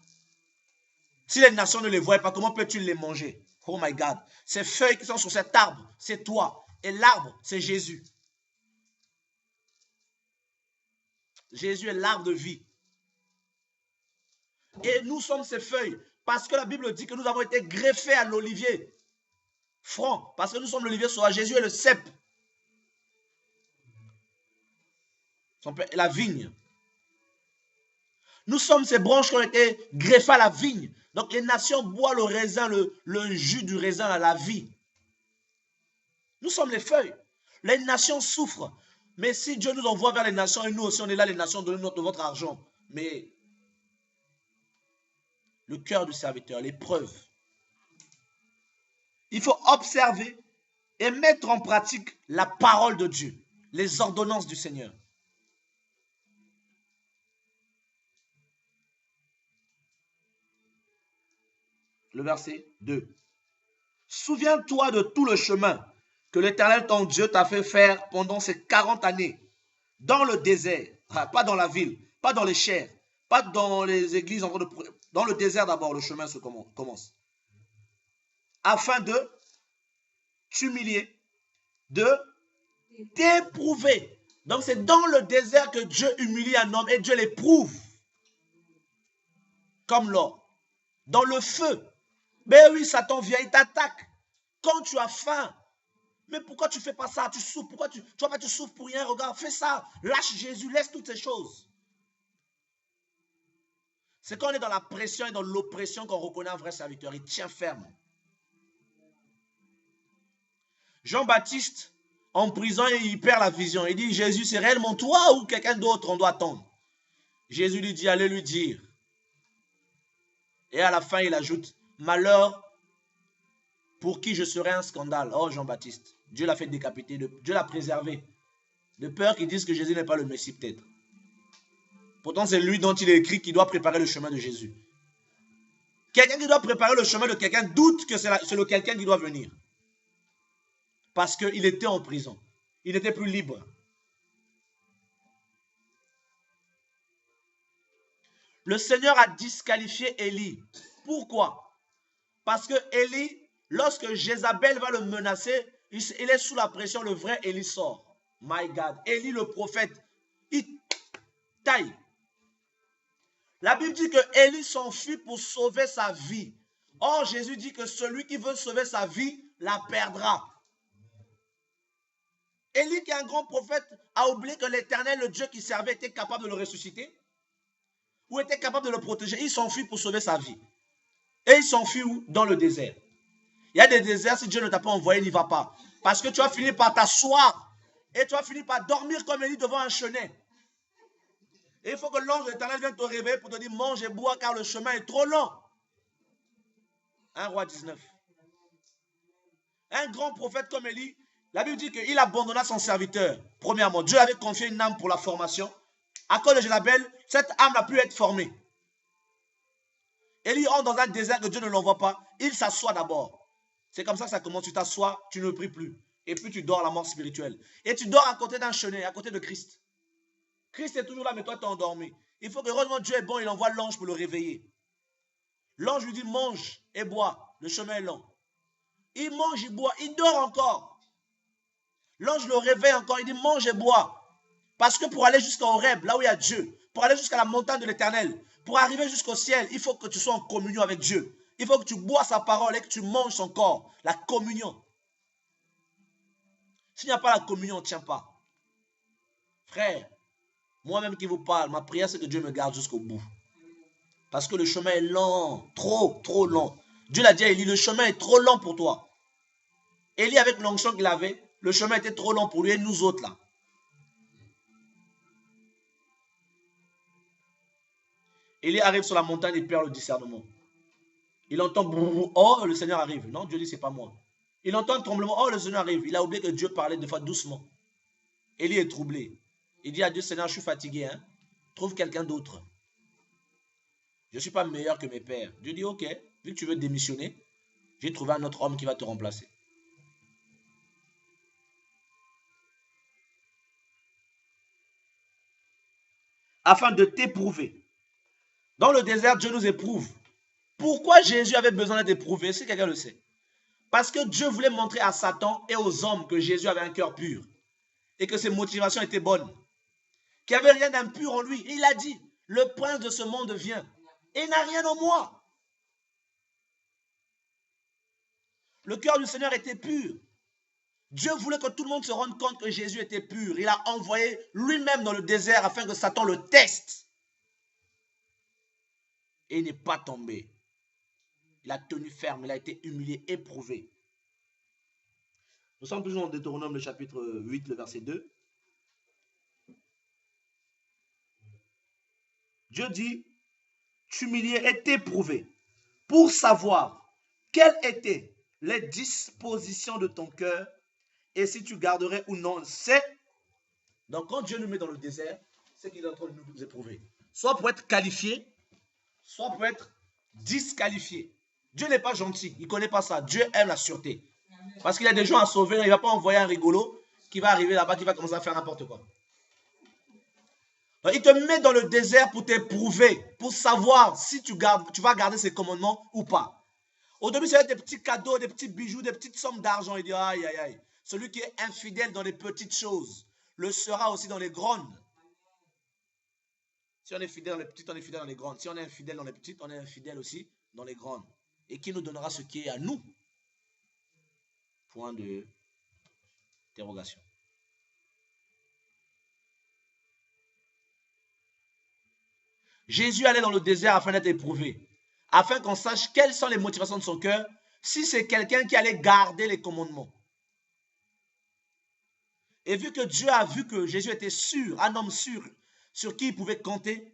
Si les nations ne les voient pas, comment peux-tu les manger? Oh my God. Ces feuilles qui sont sur cet arbre, c'est toi. Et l'arbre, c'est Jésus. Jésus est l'arbre de vie. Et nous sommes ces feuilles parce que la Bible dit que nous avons été greffés à l'olivier franc, parce que nous sommes l'olivier sauvage. Jésus est le cep. La vigne. Nous sommes ces branches qui ont été greffées à la vigne. Donc les nations boivent le raisin, le jus du raisin à la vie. Nous sommes les feuilles. Les nations souffrent. Mais si Dieu nous envoie vers les nations et nous aussi on est là, les nations, donnez-nous votre argent. Mais le cœur du serviteur, l'épreuve. Il faut observer et mettre en pratique la parole de Dieu, les ordonnances du Seigneur. Le verset 2. Souviens-toi de tout le chemin que l'Éternel ton Dieu t'a fait faire pendant ces 40 années, dans le désert, pas dans la ville, pas dans les chairs, pas dans les églises, dans le désert d'abord, le chemin se commence. Afin de t'humilier, de t'éprouver. Donc c'est dans le désert que Dieu humilie un homme et Dieu l'éprouve. Comme l'or. Dans le feu. Mais oui, Satan vient, il t'attaque. Quand tu as faim, mais pourquoi tu ne fais pas ça? Tu souffres. Pourquoi tu vois pas, tu souffres pour rien? Regarde, fais ça. Lâche Jésus, laisse toutes ces choses. C'est quand on est dans la pression et dans l'oppression qu'on reconnaît un vrai serviteur. Il tient ferme. Jean-Baptiste, en prison, il perd la vision. Il dit, Jésus, c'est réellement toi ou quelqu'un d'autre on doit attendre? Jésus lui dit, allez lui dire. Et à la fin, il ajoute, malheur pour qui je serai un scandale. Oh, Jean-Baptiste, Dieu l'a fait décapiter, Dieu l'a préservé. De peur qu'ils disent que Jésus n'est pas le Messie peut-être. Pourtant, c'est lui dont il est écrit qu'il doit préparer le chemin de Jésus. Quelqu'un qui doit préparer le chemin de quelqu'un doute que c'est le quelqu'un qui doit venir. Parce qu'il était en prison. Il n'était plus libre. Le Seigneur a disqualifié Élie. Pourquoi? Parce que Élie, lorsque Jézabel va le menacer, il est sous la pression, le vrai Élie sort. My God. Élie le prophète, il taille. La Bible dit que Élie s'enfuit pour sauver sa vie. Or, Jésus dit que celui qui veut sauver sa vie, la perdra. Élie, qui est un grand prophète, a oublié que l'Éternel, le Dieu qui servait, était capable de le ressusciter ou était capable de le protéger. Il s'enfuit pour sauver sa vie. Et il s'enfuit où? Dans le désert. Il y a des déserts, si Dieu ne t'a pas envoyé, il n'y va pas. Parce que tu vas finir par t'asseoir. Et tu vas finir par dormir comme Élie devant un chenet. Et il faut que l'ange de l'Éternel vienne te réveiller pour te dire, mange et bois car le chemin est trop long. 1 Roi 19. Un grand prophète comme Élie, la Bible dit qu'il abandonna son serviteur. Premièrement, Dieu avait confié une âme pour la formation. À cause de Jézabel, cette âme n'a pu être formée. Élie entre dans un désert que Dieu ne l'envoie pas. Il s'assoit d'abord. C'est comme ça que ça commence. Tu t'assois, tu ne pries plus. Et puis tu dors la mort spirituelle. Et tu dors à côté d'un chenet, à côté de Christ. Christ est toujours là, mais toi, tu es endormi. Il faut que, heureusement, Dieu est bon, il envoie l'ange pour le réveiller. L'ange lui dit, mange et bois. Le chemin est long. Il mange, il boit, il dort encore. L'ange le réveille encore, il dit, mange et bois. Parce que pour aller jusqu'à Horeb, là où il y a Dieu, pour aller jusqu'à la montagne de l'Éternel, pour arriver jusqu'au ciel, il faut que tu sois en communion avec Dieu. Il faut que tu bois sa parole et que tu manges son corps. La communion. S'il n'y a pas la communion, on ne tient pas. Frère, moi-même qui vous parle, ma prière c'est que Dieu me garde jusqu'au bout. Parce que le chemin est long, trop, trop long. Dieu l'a dit à Élie, le chemin est trop long pour toi. Élie, avec l'onction qu'il avait, le chemin était trop long pour lui et nous autres là. Élie arrive sur la montagne et perd le discernement. Il entend brrr, oh, le Seigneur arrive. Non, Dieu dit, c'est pas moi. Il entend un tremblement, oh, le Seigneur arrive. Il a oublié que Dieu parlait des fois doucement. Élie est troublé. Il dit à Dieu, Seigneur, je suis fatigué. Hein? Trouve quelqu'un d'autre. Je ne suis pas meilleur que mes pères. Dieu dit, ok, vu que tu veux démissionner, j'ai trouvé un autre homme qui va te remplacer. Afin de t'éprouver. Dans le désert, Dieu nous éprouve. Pourquoi Jésus avait besoin d'être éprouvé? Si quelqu'un le sait. Parce que Dieu voulait montrer à Satan et aux hommes que Jésus avait un cœur pur. Et que ses motivations étaient bonnes. Qu'il n'y avait rien d'impur en lui. Et il a dit, le prince de ce monde vient. Et il n'a rien en moi. Le cœur du Seigneur était pur. Dieu voulait que tout le monde se rende compte que Jésus était pur. Il a envoyé lui-même dans le désert afin que Satan le teste. Et il n'est pas tombé. Il a tenu ferme, il a été humilié, éprouvé. Nous sommes toujours dans Deutéronome, le chapitre 8, le verset 2. Dieu dit, t'humilier et t'éprouver pour savoir quelles étaient les dispositions de ton cœur et si tu garderais ou non. C'est donc quand Dieu nous met dans le désert, c'est qu'il est en train de nous éprouver. Soit pour être qualifié, soit pour être disqualifié. Dieu n'est pas gentil, il ne connaît pas ça. Dieu aime la sûreté. Parce qu'il y a des gens à sauver, il ne va pas envoyer un rigolo qui va arriver là-bas, qui va commencer à faire n'importe quoi. Donc, il te met dans le désert pour t'éprouver, pour savoir si tu vas garder ses commandements ou pas. Au début, c'est des petits cadeaux, des petits bijoux, des petites sommes d'argent. Il dit, aïe, aïe, aïe. Celui qui est infidèle dans les petites choses le sera aussi dans les grandes. Si on est fidèle dans les petites, on est fidèle dans les grandes. Si on est infidèle dans les petites, on est infidèle aussi dans les grandes. Et qui nous donnera ce qui est à nous? Point d'interrogation. Jésus allait dans le désert afin d'être éprouvé, afin qu'on sache quelles sont les motivations de son cœur, si c'est quelqu'un qui allait garder les commandements. Et vu que Dieu a vu que Jésus était sûr, un homme sûr, sur qui il pouvait compter,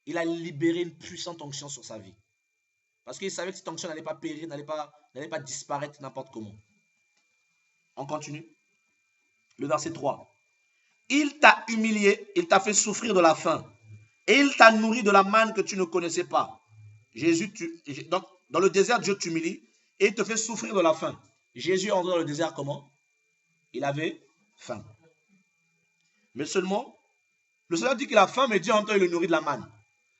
il a libéré une puissante onction sur sa vie. Parce qu'il savait que cette onction n'allait pas périr, n'allait pas disparaître n'importe comment. On continue. Le verset 3. Il t'a humilié, il t'a fait souffrir de la faim. Et il t'a nourri de la manne que tu ne connaissais pas. Donc, dans le désert, Dieu t'humilie et il te fait souffrir de la faim. Jésus est entré dans le désert comment? Il avait faim. Mais seulement, le Seigneur dit qu'il a faim, mais Dieu en même temps, il le nourrit de la manne.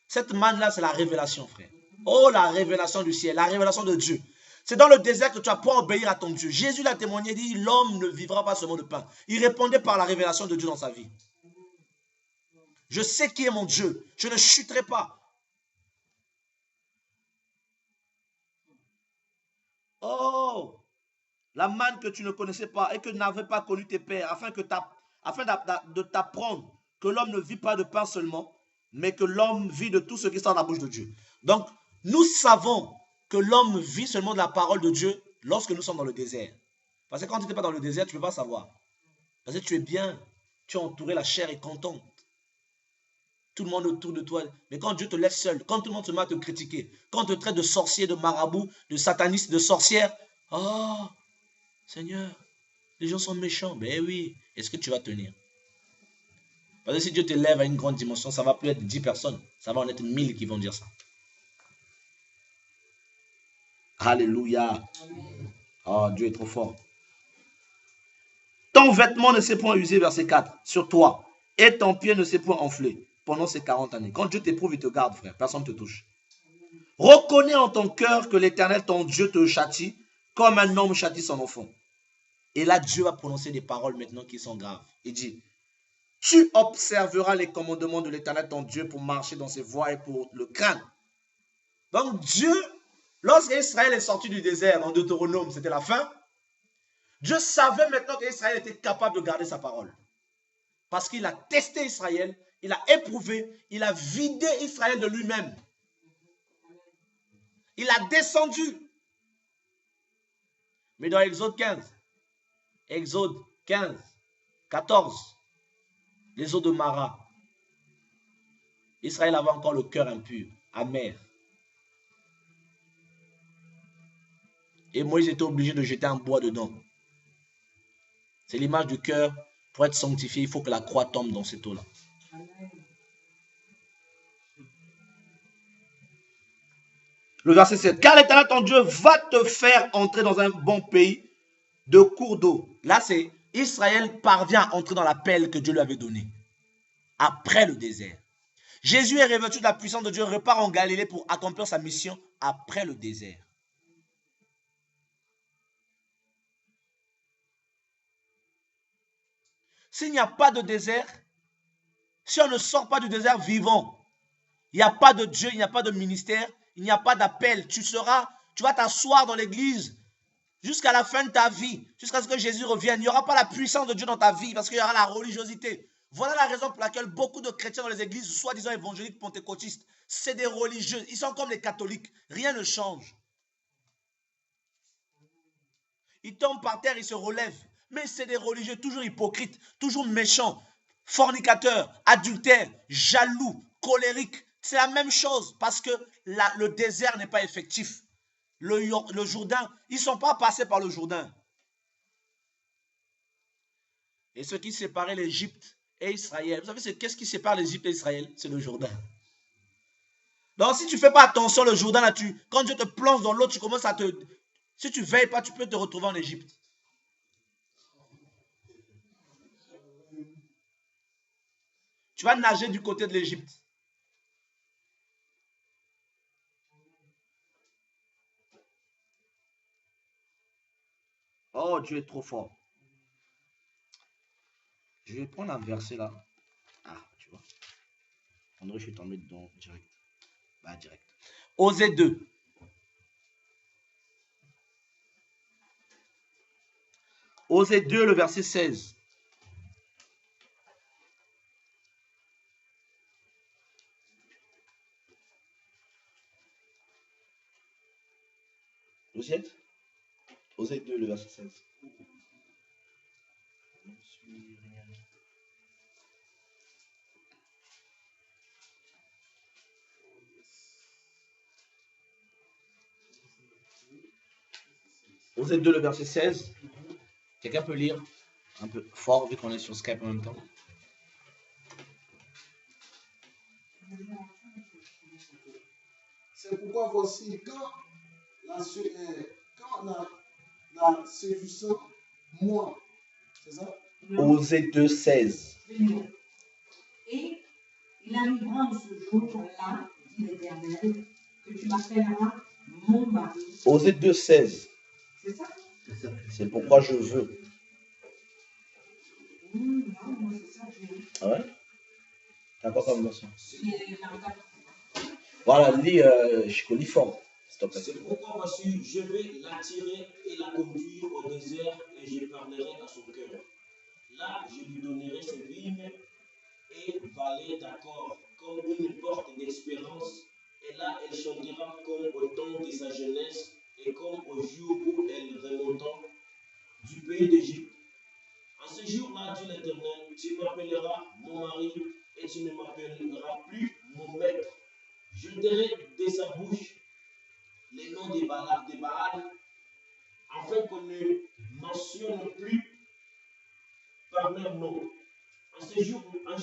Cette manne-là, c'est la révélation, frère. Oh, la révélation du ciel, la révélation de Dieu. C'est dans le désert que tu vas pouvoir obéir à ton Dieu. Jésus l'a témoigné, il dit, l'homme ne vivra pas seulement de pain. Il répondait par la révélation de Dieu dans sa vie. Je sais qui est mon Dieu. Je ne chuterai pas. Oh, la manne que tu ne connaissais pas et que n'avaient pas connu tes pères, afin de t'apprendre que l'homme ne vit pas de pain seulement, mais que l'homme vit de tout ce qui sort de la bouche de Dieu. Donc, nous savons que l'homme vit seulement de la parole de Dieu lorsque nous sommes dans le désert. Parce que quand tu n'es pas dans le désert, tu ne peux pas savoir. Parce que tu es bien, tu es entouré, la chair est contente. Tout le monde autour de toi. Mais quand Dieu te laisse seul, quand tout le monde se met à te critiquer, quand on te traite de sorcier, de marabout, de sataniste, de sorcière, oh, Seigneur, les gens sont méchants. Ben oui, est-ce que tu vas tenir? Parce que si Dieu te lève à une grande dimension, ça ne va plus être 10 personnes, ça va en être 1000 qui vont dire ça. Alléluia. Oh, Dieu est trop fort. Ton vêtement ne s'est point usé, verset 4, sur toi, et ton pied ne s'est point enflé pendant ces 40 années. Quand Dieu t'éprouve, il te garde, frère. Personne ne te touche. Reconnais en ton cœur que l'Éternel, ton Dieu, te châtie comme un homme châtie son enfant. Et là, Dieu va prononcer des paroles maintenant qui sont graves. Il dit, tu observeras les commandements de l'Éternel, ton Dieu, pour marcher dans ses voies et pour le craindre. Donc Dieu, lorsqu'Israël est sorti du désert en Deutéronome, c'était la fin. Dieu savait maintenant qu'Israël était capable de garder sa parole. Parce qu'il a testé Israël, il a éprouvé, il a vidé Israël de lui-même. Il a descendu. Mais dans Exode 15, 14, les eaux de Mara, Israël avait encore le cœur impur, amer. Et Moïse était obligé de jeter un bois dedans. C'est l'image du cœur. Pour être sanctifié, il faut que la croix tombe dans cette eau-là. Le verset 7. Car l'Éternel, ton Dieu, va te faire entrer dans un bon pays de cours d'eau. Là, c'est Israël parvient à entrer dans l'appel que Dieu lui avait donné. Après le désert. Jésus est revêtu de la puissance de Dieu, repart en Galilée pour accomplir sa mission après le désert. S'il n'y a pas de désert, si on ne sort pas du désert vivant, il n'y a pas de Dieu, il n'y a pas de ministère, il n'y a pas d'appel. Tu vas t'asseoir dans l'église jusqu'à la fin de ta vie, jusqu'à ce que Jésus revienne. Il n'y aura pas la puissance de Dieu dans ta vie parce qu'il y aura la religiosité. Voilà la raison pour laquelle beaucoup de chrétiens dans les églises, soi-disant évangéliques, pentecôtistes, c'est des religieux. Ils sont comme les catholiques. Rien ne change. Ils tombent par terre, ils se relèvent. Mais c'est des religieux toujours hypocrites, toujours méchants, fornicateurs, adultères, jaloux, colériques. C'est la même chose parce que le désert n'est pas effectif. Le Jourdain, ils ne sont pas passés par le Jourdain. Et ce qui séparait l'Égypte et Israël, vous savez, qu'est-ce qui sépare l'Égypte et Israël? C'est le Jourdain. Donc si tu ne fais pas attention, le Jourdain, là, quand Dieu te plonge dans l'eau, tu commences à te... Si tu ne veilles pas, tu peux te retrouver en Égypte. Tu vas nager du côté de l'Égypte. Oh, Dieu est trop fort. Je vais prendre un verset là. Ah, tu vois. André, je suis tombé dedans direct. Bah, direct. Osée 2. Osée 2, le verset 16. Vous y êtes? Osée 2, le verset 16. Osée 2, le verset 16. Quelqu'un peut lire un peu fort vu qu'on est sur Skype en même temps? C'est pourquoi voici, quand la séduisant, moi, c'est ça? Osée 2, 16. Et il arrivera en ce jour-là, dit l'Éternel, que tu m'appelleras mon mari. Osée 2, 16. C'est ça? C'est pourquoi je veux. Non, moi c'est ça que j'ai. Ah ouais? T'as quoi comme version? C'est la Voilà, lis Chico, lis fort, s'il te plaît. C'est pourquoi voici, je vais l'attirer et la conduire au désert et je parlerai à son cœur. Là, je lui donnerai ses vignes et vallées d'accord, comme une porte d'espérance, et là, elle chantera comme au temps de sa jeunesse et comme au jour où elle remonta du pays d'Égypte. En ce jour-là, dit l'Éternel, tu m'appelleras mon mari et tu ne m'appelleras plus mon maître. Je dirai de sa bouche les noms des Baal, afin qu'on ne mentionne plus par leur nom. En ce jour-là,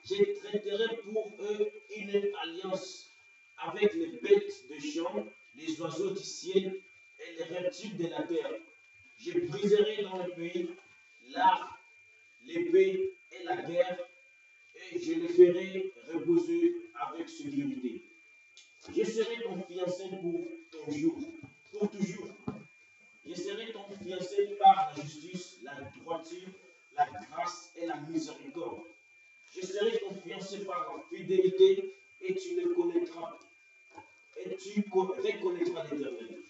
je traiterai pour eux une alliance avec les bêtes de champ, les oiseaux du ciel et les reptiles de la terre. Je briserai dans le pays l'arc, l'épée et la guerre, et je les ferai reposer avec sécurité. Je serai ton fiancé pour toujours. Je serai ton fiancé par la justice, la droiture, la grâce et la miséricorde. Je serai ton fiancé par la fidélité et tu reconnaîtras l'Éternel.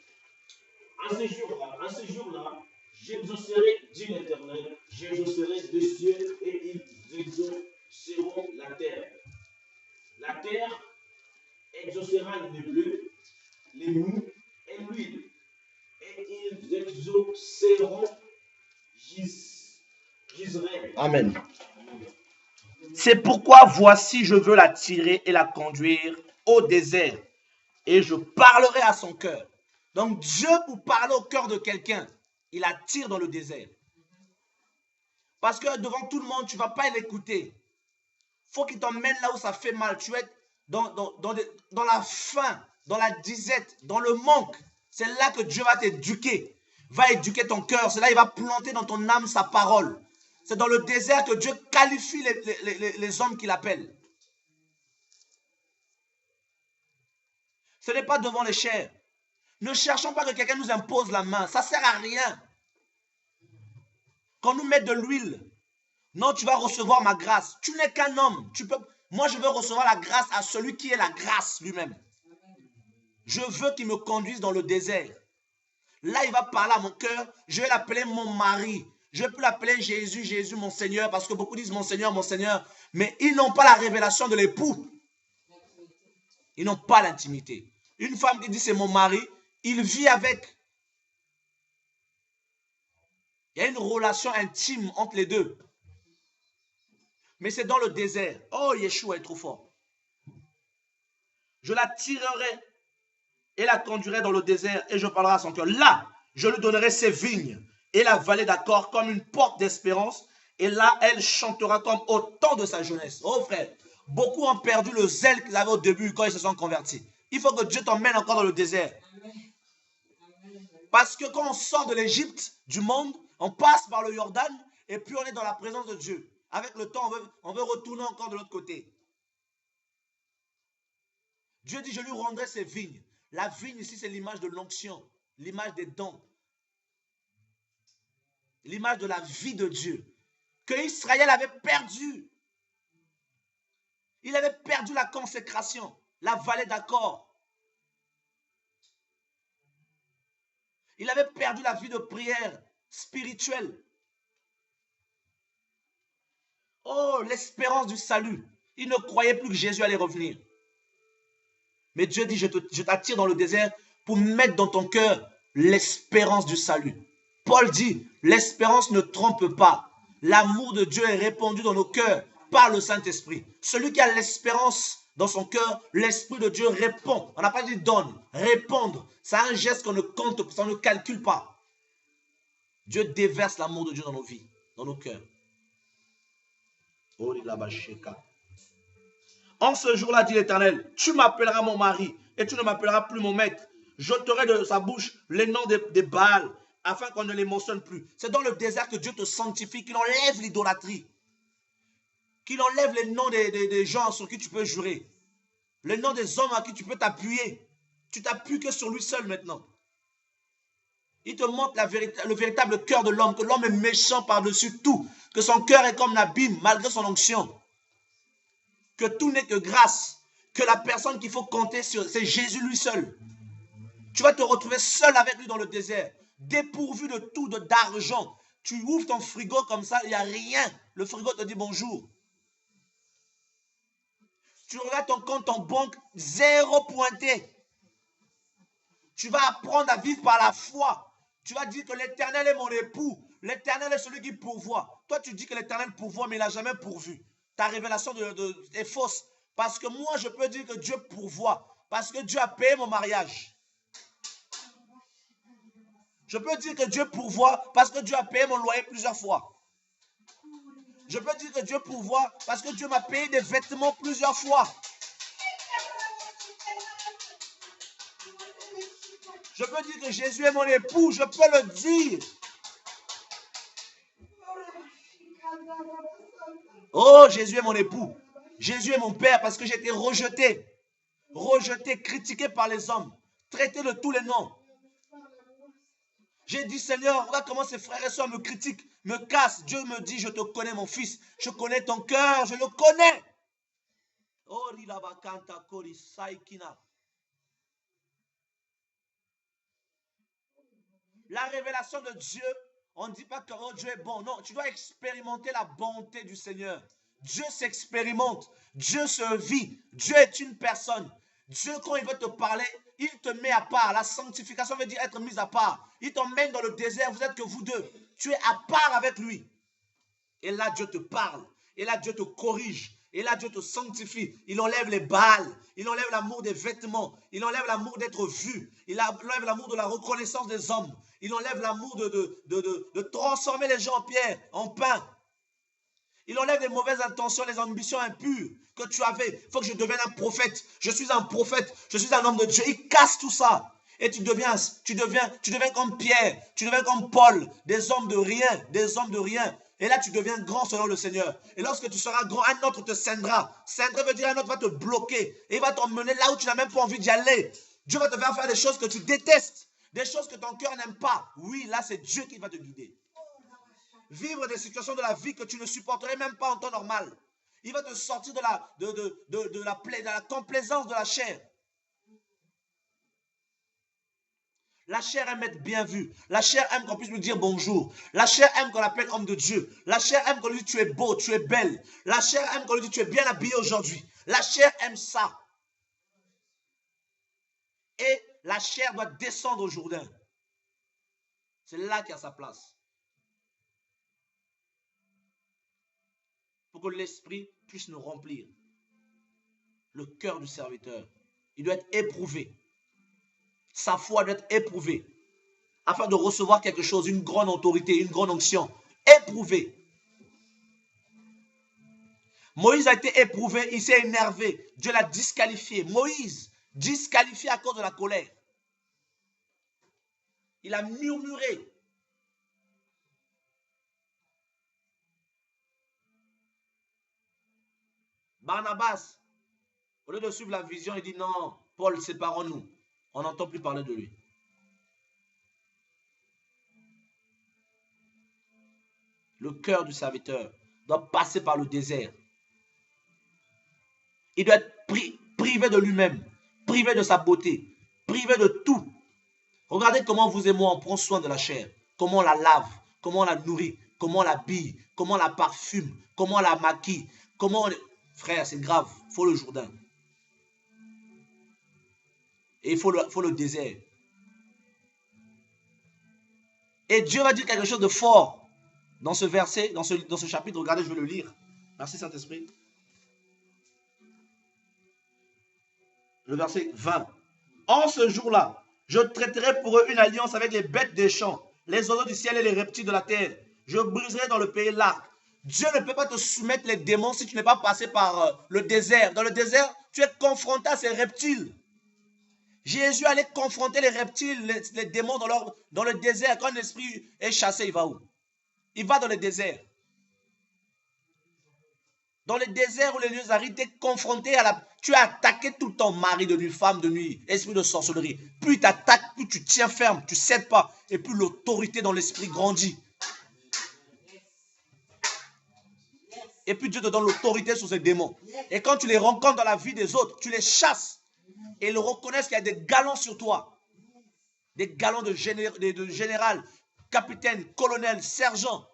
En ce jour-là, j'exaucerai, dit l'Éternel, j'exaucerai des cieux et ils exauceront la terre. La terre exaucera les bleus, les mous et l'huile. Et ils exauceront Israël. Amen. C'est pourquoi voici, je veux la tirer et la conduire au désert. Et je parlerai à son cœur. Donc Dieu, pour parler au cœur de quelqu'un, il la tire dans le désert. Parce que devant tout le monde, tu ne vas pas l'écouter. Il faut qu'il t'emmène là où ça fait mal. Tu es dans la faim, dans la disette, dans le manque. C'est là que Dieu va t'éduquer. Va éduquer ton cœur. C'est là qu'il va planter dans ton âme sa parole. C'est dans le désert que Dieu qualifie les hommes qu'il appelle. Ce n'est pas devant les chairs. Ne cherchons pas que quelqu'un nous impose la main. Ça ne sert à rien. Qu'on nous mette de l'huile. Non, tu vas recevoir ma grâce. Tu n'es qu'un homme. Moi, je veux recevoir la grâce à celui qui est la grâce lui-même. Je veux qu'il me conduise dans le désert. Là, il va parler à mon cœur. Je vais l'appeler mon mari. Je peux l'appeler Jésus, Jésus, mon Seigneur. Parce que beaucoup disent mon Seigneur, mon Seigneur. Mais ils n'ont pas la révélation de l'époux. Ils n'ont pas l'intimité. Une femme qui dit c'est mon mari, il vit avec. Il y a une relation intime entre les deux. Mais c'est dans le désert. Oh, Yeshua est trop fort. Je la tirerai et la conduirai dans le désert et je parlerai à son cœur. Là, je lui donnerai ses vignes et la vallée d'accord comme une porte d'espérance. Et là, elle chantera comme au temps de sa jeunesse. Oh frère, beaucoup ont perdu le zèle qu'ils avaient au début quand ils se sont convertis. Il faut que Dieu t'emmène encore dans le désert. Parce que quand on sort de l'Égypte, du monde, on passe par le Jordan et puis on est dans la présence de Dieu. Avec le temps, on veut retourner encore de l'autre côté. Dieu dit, je lui rendrai ses vignes. La vigne ici, c'est l'image de l'onction, l'image des dons, l'image de la vie de Dieu. Que Israël avait perdu. Il avait perdu la consécration, la vallée d'accord. Il avait perdu la vie de prière spirituelle. Oh, l'espérance du salut. Il ne croyait plus que Jésus allait revenir. Mais Dieu dit, je t'attire dans le désert pour mettre dans ton cœur l'espérance du salut. Paul dit, l'espérance ne trompe pas. L'amour de Dieu est répandu dans nos cœurs par le Saint-Esprit. Celui qui a l'espérance dans son cœur, l'Esprit de Dieu répond. On n'a pas dit donne, répondre. C'est un geste qu'on ne compte, qu'on ne calcule pas. Dieu déverse l'amour de Dieu dans nos vies, dans nos cœurs. En ce jour-là, dit l'Éternel, tu m'appelleras mon mari et tu ne m'appelleras plus mon maître. J'ôterai de sa bouche les noms des Baals afin qu'on ne les mentionne plus. C'est dans le désert que Dieu te sanctifie, qu'il enlève l'idolâtrie. Qu'il enlève les noms des gens sur qui tu peux jurer. Les noms des hommes à qui tu peux t'appuyer. Tu t'appuies que sur lui seul maintenant. Il te montre le véritable cœur de l'homme, que l'homme est méchant par-dessus tout, que son cœur est comme l'abîme malgré son onction. Que tout n'est que grâce, que la personne qu'il faut compter sur, c'est Jésus lui seul. Tu vas te retrouver seul avec lui dans le désert, dépourvu de tout, d'argent. Tu ouvres ton frigo comme ça, il n'y a rien. Le frigo te dit bonjour. Tu regardes ton compte en banque, 0 pointé. Tu vas apprendre à vivre par la foi. Tu vas dire que l'Éternel est mon époux. L'Éternel est celui qui pourvoit. Toi, tu dis que l'Éternel pourvoit, mais il n'a jamais pourvu. Ta révélation est fausse. Parce que moi, je peux dire que Dieu pourvoit. Parce que Dieu a payé mon mariage. Je peux dire que Dieu pourvoit parce que Dieu a payé mon loyer plusieurs fois. Je peux dire que Dieu pourvoit parce que Dieu m'a payé des vêtements plusieurs fois. Je peux dire que Jésus est mon époux, je peux le dire. Oh, Jésus est mon époux. Jésus est mon père parce que j'ai été rejeté. Rejeté, critiqué par les hommes. Traité de tous les noms. J'ai dit, Seigneur, regarde comment ces frères et sœurs me critiquent, me cassent. Dieu me dit, je te connais mon fils. Je connais ton cœur, je le connais. La révélation de Dieu, on ne dit pas que oh, Dieu est bon. Non, tu dois expérimenter la bonté du Seigneur. Dieu s'expérimente. Dieu se vit. Dieu est une personne. Dieu, quand il veut te parler, il te met à part. La sanctification veut dire être mise à part. Il t'emmène dans le désert, vous n'êtes que vous deux. Tu es à part avec lui. Et là, Dieu te parle. Et là, Dieu te corrige. Et là, Dieu te sanctifie. Il enlève les balles. Il enlève l'amour des vêtements. Il enlève l'amour d'être vu. Il enlève l'amour de la reconnaissance des hommes. Il enlève l'amour de transformer les gens en pierre, en pain. Il enlève les mauvaises intentions, les ambitions impures que tu avais. Il faut que je devienne un prophète. Je suis un prophète. Je suis un homme de Dieu. Il casse tout ça. Et tu deviens comme Pierre. Tu deviens comme Paul. Des hommes de rien. Des hommes de rien. Et là, tu deviens grand selon le Seigneur. Et lorsque tu seras grand, un autre te scindra. Scindra veut dire un autre va te bloquer. Et il va t'emmener là où tu n'as même pas envie d'y aller. Dieu va te faire faire des choses que tu détestes. Des choses que ton cœur n'aime pas. Oui, là, c'est Dieu qui va te guider. Vivre des situations de la vie que tu ne supporterais même pas en temps normal. Il va te sortir de la complaisance de la chair. La chair aime être bien vue. La chair aime qu'on puisse lui dire bonjour. La chair aime qu'on l'appelle homme de Dieu. La chair aime qu'on lui dise tu es beau, tu es belle. La chair aime qu'on lui dise tu es bien habillé aujourd'hui. La chair aime ça. Et la chair doit descendre au Jourdain. C'est là qu'il y a sa place. Pour que l'esprit puisse nous remplir. Le cœur du serviteur. Il doit être éprouvé. Sa foi doit être éprouvée. Afin de recevoir quelque chose, une grande autorité, une grande onction. Éprouvé. Moïse a été éprouvé, il s'est énervé. Dieu l'a disqualifié. Moïse, disqualifié à cause de la colère. Il a murmuré. Barnabas, au lieu de suivre la vision, il dit non, Paul, séparons-nous. On n'entend plus parler de lui. Le cœur du serviteur doit passer par le désert. Il doit être privé de lui-même, privé de sa beauté, privé de tout. Regardez comment vous et moi on prend soin de la chair, comment on la lave, comment on la nourrit, comment on l'habille, comment on la parfume, comment on la maquille, comment on... Frère, c'est grave, il faut le Jourdain. Et il faut le désert. Et Dieu va dire quelque chose de fort dans ce verset, dans ce chapitre. Regardez, je vais le lire. Merci Saint-Esprit. Le verset 20. En ce jour-là, je traiterai pour eux une alliance avec les bêtes des champs, les oiseaux du ciel et les reptiles de la terre. Je briserai dans le pays l'arc. Dieu ne peut pas te soumettre les démons si tu n'es pas passé par le désert. Dans le désert, tu es confronté à ces reptiles. Jésus allait confronter les reptiles, les démons dans le désert. Quand un esprit est chassé, il va où? Il va dans le désert. Dans le désert où les lieux arides, tu es confronté à la... Tu as attaqué tout ton mari de nuit, femme de nuit, esprit de sorcellerie. Plus tu attaques, plus tu tiens ferme, tu ne cèdes pas. Et plus l'autorité dans l'esprit grandit. Et puis Dieu te donne l'autorité sur ces démons. Et quand tu les rencontres dans la vie des autres, tu les chasses. Et ils reconnaissent qu'il y a des galons sur toi. Des galons de général, capitaine, colonel, sergent.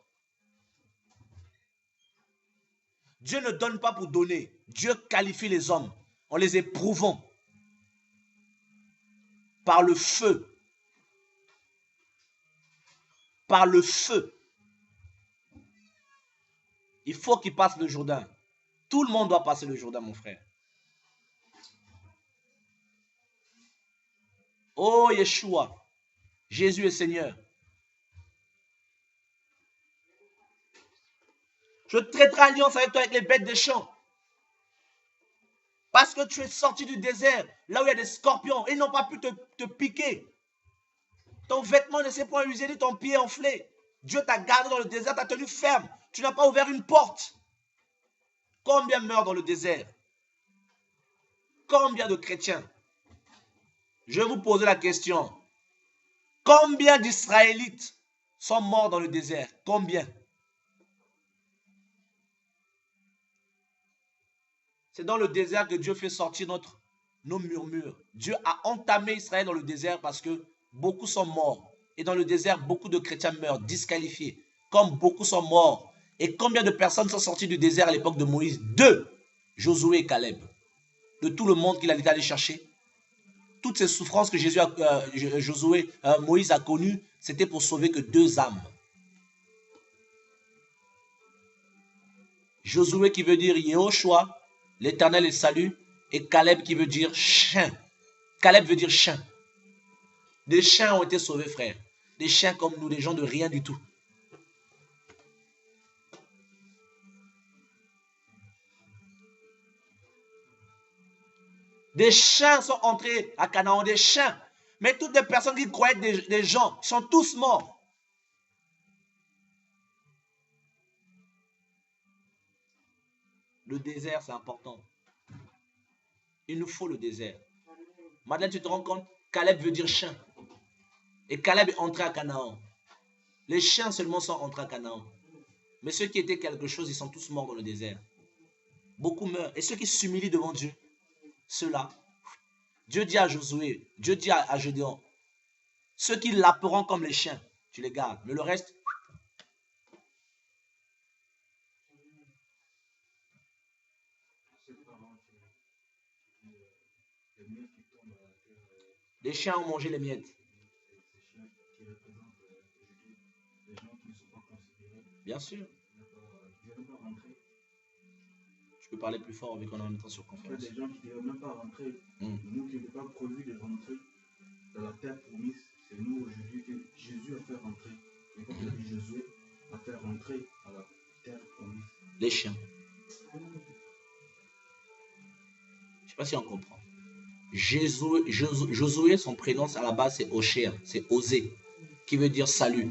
Dieu ne donne pas pour donner. Dieu qualifie les hommes en les éprouvant par le feu. Par le feu. Il faut qu'il passe le Jourdain. Tout le monde doit passer le Jourdain, mon frère. Oh Yeshua, Jésus est Seigneur. Je traiterai alliance avec toi avec les bêtes des champs. Parce que tu es sorti du désert, là où il y a des scorpions, et ils n'ont pas pu te piquer. Ton vêtement ne s'est point usé, ni ton pied enflé. Dieu t'a gardé dans le désert, t'a tenu ferme. Tu n'as pas ouvert une porte. Combien meurent dans le désert? Combien de chrétiens? Je vais vous poser la question. Combien d'Israélites sont morts dans le désert? Combien? C'est dans le désert que Dieu fait sortir nos murmures. Dieu a entamé Israël dans le désert parce que beaucoup sont morts. Et dans le désert, beaucoup de chrétiens meurent, disqualifiés. Comme beaucoup sont morts. Et combien de personnes sont sorties du désert à l'époque de Moïse? 2, Josué et Caleb. De tout le monde qu'il allait aller chercher. Toutes ces souffrances que Moïse a connues, c'était pour sauver que 2 âmes. Josué qui veut dire Yehoshua, l'Éternel est salut, et Caleb qui veut dire chien. Caleb veut dire chien. Des chiens ont été sauvés, frère. Des chiens comme nous, des gens de rien du tout. Des chiens sont entrés à Canaan, des chiens. Mais toutes les personnes qui croyaient des gens sont tous morts. Le désert, c'est important. Il nous faut le désert. Madeleine, tu te rends compte? Caleb veut dire chien. Et Caleb est entré à Canaan. Les chiens seulement sont entrés à Canaan. Mais ceux qui étaient quelque chose, ils sont tous morts dans le désert. Beaucoup meurent. Et ceux qui s'humilient devant Dieu, ceux-là, Dieu dit à Josué, Dieu dit à Gédéon, ceux qui lapperont comme les chiens, tu les gardes. Mais le reste, les chiens ont mangé les miettes. Bien sûr. Je peux parler plus fort vu qu'on est en même temps sur conférence. Il y a des gens qui ne devaient même pas rentrer. Nous qui n'avons pas prévu de rentrer dans la terre promise, c'est nous aujourd'hui que Jésus a fait rentrer. Et comme il a dit Jésus a fait rentrer à la terre promise. Les chiens. Je ne sais pas si on comprend. Josué, son prénom à la base c'est Oshéa, c'est Osée, qui veut dire salut.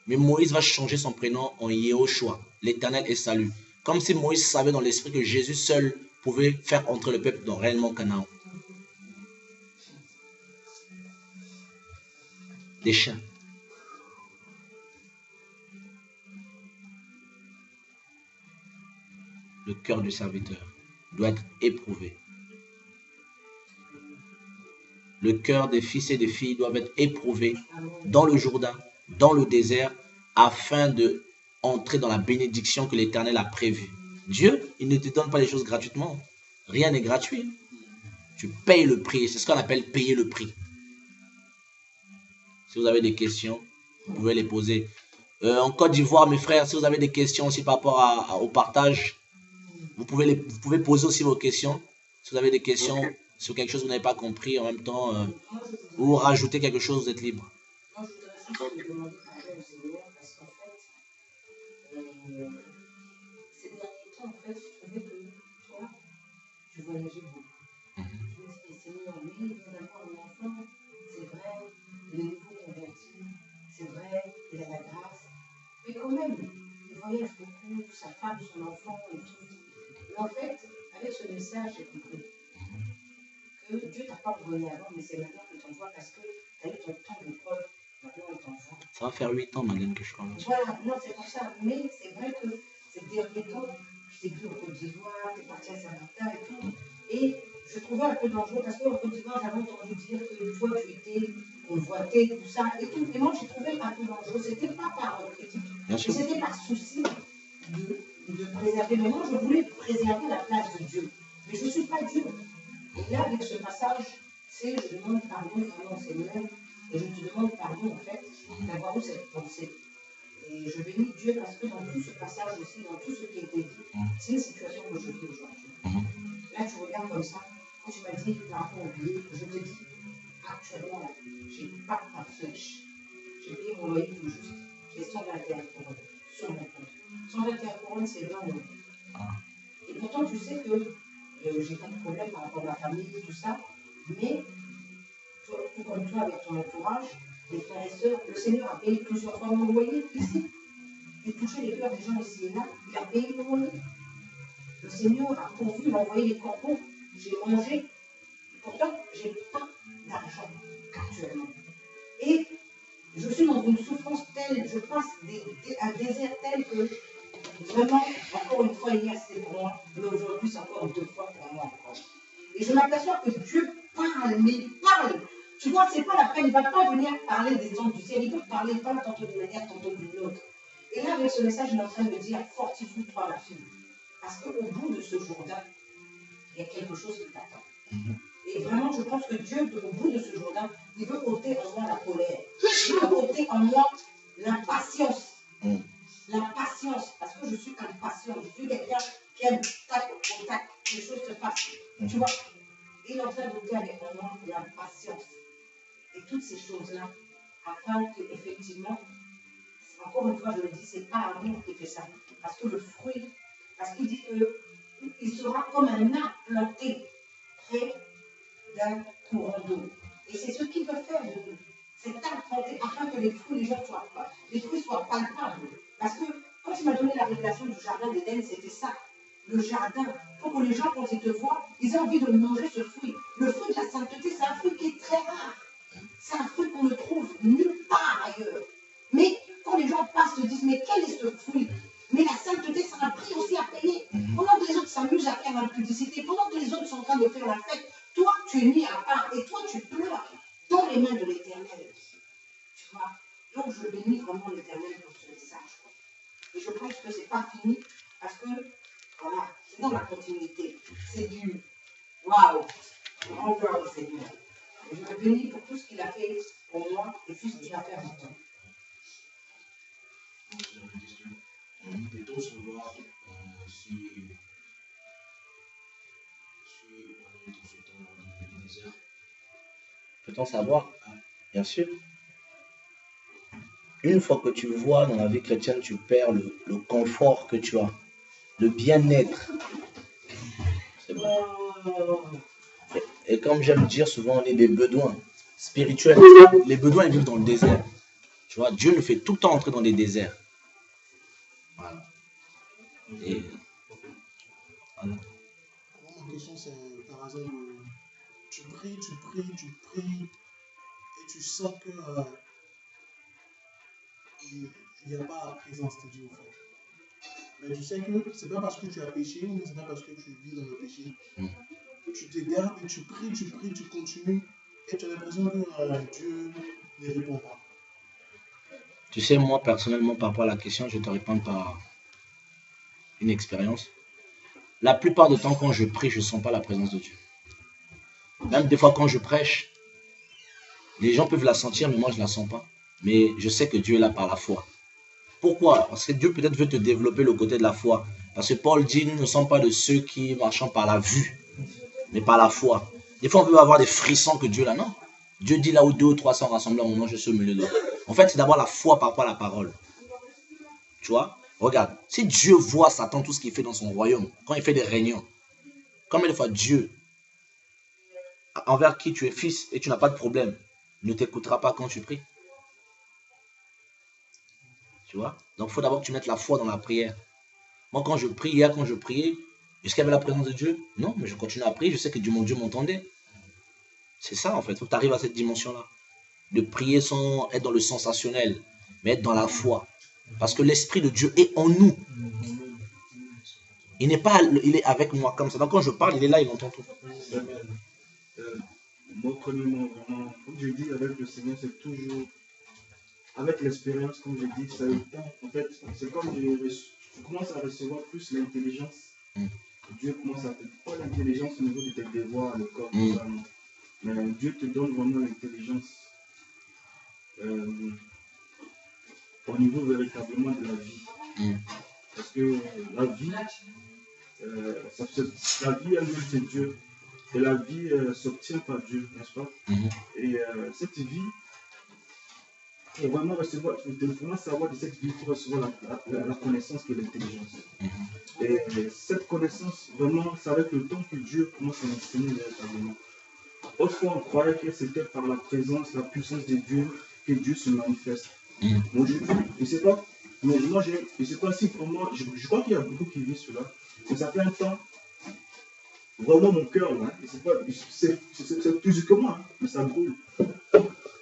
Mais Moïse va changer son prénom en Yehoshua, l'Éternel est salut. Comme si Moïse savait dans l'esprit que Jésus seul pouvait faire entrer le peuple dans réellement Canaan. Des chiens. Le cœur du serviteur doit être éprouvé. Le cœur des fils et des filles doivent être éprouvés dans le Jourdain, dans le désert, afin de entrer dans la bénédiction que l'Éternel a prévue. Dieu, il ne te donne pas les choses gratuitement. Rien n'est gratuit. Tu payes le prix. C'est ce qu'on appelle payer le prix. Si vous avez des questions, vous pouvez les poser. En Côte d'Ivoire, mes frères, si vous avez des questions aussi par rapport au partage, vous pouvez poser aussi vos questions. Si vous avez des questions sur quelque chose que vous n'avez pas compris en même temps, ou rajouter quelque chose, vous êtes libre. Moi, je voudrais juste te demander pardon au Seigneur parce qu'en fait, ces derniers temps, en fait, je trouvais que toi, tu voyageais beaucoup. Je me disais, Seigneur, lui, il vient d'avoir un enfant, c'est vrai, il est nouveau converti, c'est vrai, il a la grâce, mais quand même, il voyage beaucoup, sa femme, son enfant et tout. Mais en fait, avec ce message, j'ai compris que Dieu t'a pas envoyé avant, mais c'est maintenant que tu t'envoies parce que tu as eu ton temps de preuve. Maintenant, il t'envoie. Ça va faire 8 ans, Madeleine, que je commence. Voilà, non, c'est pour ça. Mais c'est vrai que ces derniers temps, je t'ai vu en Côte d'Ivoire, tu es parti à Saint-Martin et tout. Et je trouvais un peu dangereux parce qu'en Côte d'Ivoire, j'avais entendu dire que toi, tu étais convoité, tout ça et tout. Et moi, j'ai trouvé un peu dangereux. C'était pas par critique, mais c'était par souci de préserver. Mais moi, je voulais préserver la place de Dieu. Mais je ne suis pas Dieu. Et là, avec ce passage, c'est je demande pardon vraiment au Seigneur. Et je te demande pardon, en fait, d'avoir eu cette pensée. Et je bénis Dieu parce que dans tout ce passage aussi, dans tout ce qui a été dit, c'est une situation que je vis aujourd'hui. Là, tu regardes comme ça. Quand tu m'as dit par rapport au billet, je te dis, actuellement, je n'ai pas ma flèche. J'ai payé mon loyer tout juste. J'ai 121 couronnes sur mon compte. 121 couronnes, c'est 20 euros. Et pourtant, tu sais que j'ai pas de problème par rapport à ma famille, tout ça. Mais, toi, tout comme toi, avec ton entourage, les frères et sœurs, le Seigneur a payé plusieurs fois mon loyer ici. Il touchait les cœurs des gens ici et là. Il a payé mon loyer. Le Seigneur a pourvu, il m'a envoyé les corbeaux. J'ai mangé. Pourtant, je n'ai pas d'argent actuellement. Et je suis dans une souffrance telle, je passe un désert tel que vraiment, encore une fois, hier c'était pour moi, mais aujourd'hui c'est encore 2 fois pour moi encore. Et je m'aperçois que Dieu parle, mais il parle. Tu vois, c'est pas la peine, il ne va pas venir parler des anges du ciel, il peut parler pas tantôt d'une manière, tantôt d'une autre. Et là, avec ce message, il est en train de me dire, fortifie-toi ma fille. Parce qu'au bout de ce Jourdain, il y a quelque chose qui t'attend. Et vraiment, je pense que Dieu, au bout de ce Jourdain, il veut ôter en moi la colère. Il veut ôter en moi l'impatience. L'impatience, parce que je suis impatient. Je suis quelqu'un qui aime tac au tac, que les choses se passent. Tu vois, il est en train d'ôter avec moi l'impatience. Et toutes ces choses-là, afin qu'effectivement, encore une fois, je le dis, c'est pas amour qui fait ça. Parce que le fruit, parce qu'il dit qu'il sera comme un arbre planté près d'un courant d'eau. Et c'est ce qu'il veut faire de nous. Cet arbre planté afin que les fruits soient palpables. Parce que quand il m'a donné la révélation du jardin d'Éden, c'était ça. Le jardin, pour que les gens, quand ils te voient, ils aient envie de manger ce fruit. Le fruit de la sainteté, c'est un fruit qui est très rare. C'est un fruit qu'on ne trouve nulle part ailleurs. Mais quand les gens passent, se disent, mais quel est ce fruit? Mais la sainteté, c'est un prix aussi à payer. Pendant que les autres s'amusent à faire l'impudicité, pendant que les autres sont en train de faire la fête, toi, tu es mis à part et toi, tu pleures dans les mains de l'Éternel. Tu vois? Donc, je bénis vraiment l'Éternel pour ce message. Et je pense que ce n'est pas fini parce que, voilà, c'est dans la continuité. C'est du waouh! Grand gloire au Seigneur. Et je le bénis pour tout ce qu'il a fait pour moi et tout ce qu'il va faire maintenant. Peut-on savoir si on est dans ce temps du désert? Peut-on savoir? Bien sûr. Une fois que tu vois dans la vie chrétienne, tu perds le confort que tu as, le bien-être. C'est bon. Et comme j'aime dire souvent, on est des bédouins spirituels. Les bédouins, ils vivent dans le désert. Tu vois, Dieu nous fait tout le temps entrer dans des déserts. Voilà. Et voilà. Ma question, c'est par exemple, tu pries, et tu sens que il n'y a pas la présence de Dieu, en fait. Mais tu sais que c'est pas parce que tu as péché, ou c'est pas parce que tu vis dans le péché. Tu te gardes et tu pries, tu continues, et tu as l'impression que Dieu ne répond pas. Tu sais, moi, personnellement, par rapport à la question, je te réponds par une expérience. La plupart du temps, quand je prie, je ne sens pas la présence de Dieu. Même des fois, quand je prêche, les gens peuvent la sentir, mais moi, je ne la sens pas. Mais je sais que Dieu est là par la foi. Pourquoi? Parce que Dieu peut-être veut te développer le côté de la foi. Parce que Paul dit, nous ne sommes pas de ceux qui marchent par la vue, mais par la foi. Des fois, on peut avoir des frissons que Dieu là, non. Dieu dit là où 2 ou 3 sont rassemblés au moment, je suis au milieu d'eux. En fait, c'est d'abord la foi par rapport à la parole. Tu vois? Regarde, si Dieu voit Satan, tout ce qu'il fait dans son royaume, quand il fait des réunions, combien de fois Dieu, envers qui tu es fils et tu n'as pas de problème, ne t'écoutera pas quand tu pries? Tu vois? Donc, il faut d'abord que tu mettes la foi dans la prière. Moi, quand je prie, hier, quand je priais, est-ce qu'il y avait la présence de Dieu? Non, mais je continue à prier, je sais que mon Dieu m'entendait. C'est ça, en fait. Il faut que tu arrives à cette dimension-là. De prier sans être dans le sensationnel, mais être dans la foi. Parce que l'Esprit de Dieu est en nous. Il n'est pas, il est avec moi comme ça. Donc, quand je parle, il est là, il entend tout. Mon premier mot, vraiment, comme je dis, avec le Seigneur, c'est toujours avec l'expérience, comme je dis, ça a eu le temps. En fait, c'est comme tu commences à recevoir plus l'intelligence. Dieu commence à te pas l'intelligence au niveau de tes devoirs, le corps, tout ça, non. Mais Dieu te donne vraiment l'intelligence au niveau véritablement de la vie. Parce que la vie, la vie elle-même c'est Dieu. Et la vie s'obtient par Dieu, n'est-ce pas? Et cette vie, pour vraiment recevoir, pour vraiment savoir de cette vie, il faut recevoir la connaissance qui est l'intelligence. Et cette connaissance, vraiment, c'est avec le temps que Dieu commence à enseigner véritablement. Autrefois, on croyait que c'était par la présence, la puissance de Dieu que Dieu se manifeste. Mais aujourd'hui, je ne sais pas, mais moi, je ne sais pas si pour moi, je crois qu'il y a beaucoup qui vivent cela, mais ça fait un temps, vraiment mon cœur, hein, c'est physiquement, hein, mais ça brûle.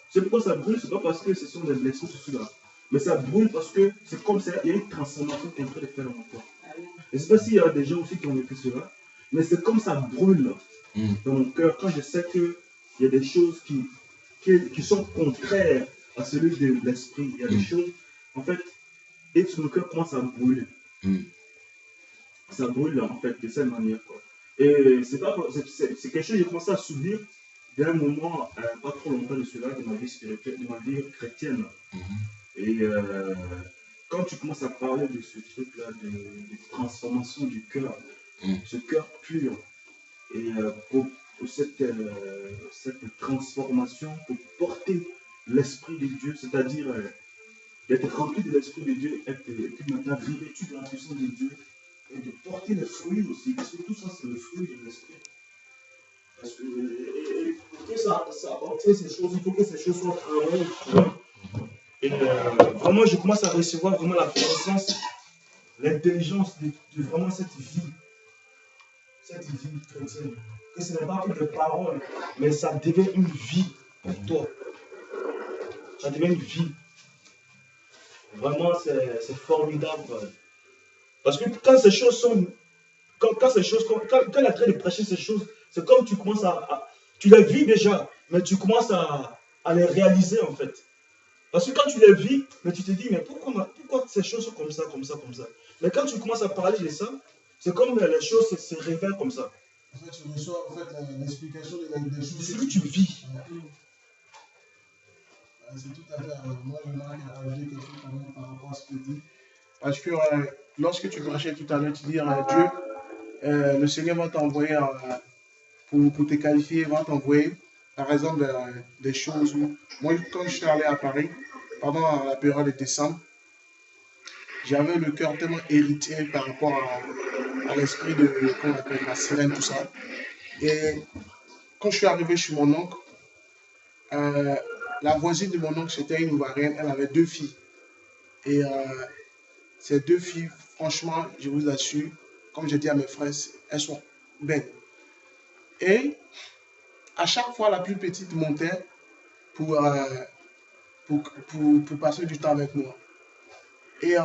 C'est pourquoi ça brûle, c'est pas parce que ce sont des blessures, ceci-là, mais ça brûle parce que c'est comme ça, il y a une transformation qui est en train de faire dans mon corps. Je ne sais pas s'il y a des gens aussi qui ont vécu cela, mais c'est comme ça brûle dans mon cœur quand je sais qu'il y a des choses qui sont contraires à celui de l'esprit. Il y a des choses, en fait, et mon cœur commence à brûler. Ça brûle en fait de cette manière, quoi. Et c'est quelque chose que j'ai commencé à subir d'un moment, pas trop longtemps de cela, de ma vie spirituelle, de ma vie chrétienne. Et quand tu commences à parler de ce truc-là, de transformation du cœur, ce cœur pur, et pour cette transformation, pour porter l'Esprit de Dieu, c'est-à-dire d'être rempli de l'Esprit de Dieu, et puis maintenant revêtu de la puissance de Dieu, et de porter le fruit aussi, parce que tout ça c'est le fruit de l'Esprit. Parce que pour que ça apporte ces choses, il faut que ces choses soient travaillées. Et vraiment, je commence à recevoir vraiment la connaissance, l'intelligence de vraiment cette vie chrétienne. Que ce n'est pas que des paroles, mais ça devient une vie pour toi. Ça devient une vie. Vraiment, c'est formidable. Parce que quand ces choses sont. Quand elle est en train de prêcher ces choses, c'est comme tu commences tu les vis déjà, mais tu commences à les réaliser en fait. Parce que quand tu les vis, mais tu te dis, mais pourquoi ces choses sont comme ça, comme ça, comme ça. Mais quand tu commences à parler de ça, c'est comme les choses se révèlent comme ça. En fait, tu reçois l'explication des choses. C'est ce que tu vis. C'est tout à fait. Moi, j'aimerais rajouter quelque chose quand même par rapport à ce que tu dis. Parce que lorsque tu prêchais tout à l'heure, tu dis Dieu, le Seigneur va t'envoyer pour te qualifier, va t'envoyer, par exemple, des choses où. Moi, quand je suis allé à Paris, pendant la période de décembre, j'avais le cœur tellement hérité par rapport à l'esprit de, qu'on appelle la sirène, tout ça. Et quand je suis arrivé chez mon oncle, la voisine de mon oncle, c'était une Ivoirienne, elle avait 2 filles. Et ces 2 filles, franchement, je vous assure, comme j'ai dit à mes frères, elles sont belles. Et à chaque fois, la plus petite montait pour passer du temps avec moi. Et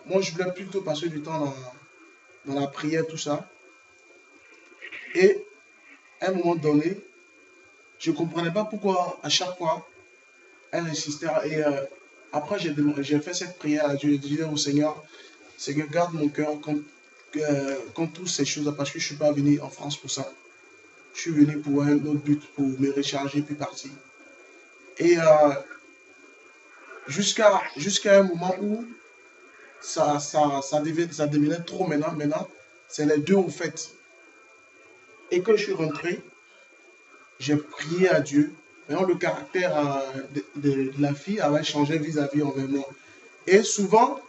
moi, je voulais plutôt passer du temps dans la prière, tout ça. Et à un moment donné, je ne comprenais pas pourquoi à chaque fois, elle insistait. Et après, j'ai fait cette prière à Dieu. Je disais au Seigneur, Seigneur, garde mon cœur contre toutes ces choses, parce que je ne suis pas venu en France pour ça. Je suis venu pour un autre but, pour me recharger, puis partir. Et jusqu'à un moment où ça devenait trop maintenant. Maintenant, c'est les deux au fait. Et quand je suis rentré, j'ai prié à Dieu. Maintenant, le caractère de la fille avait changé vis-à-vis envers moi. Et souvent,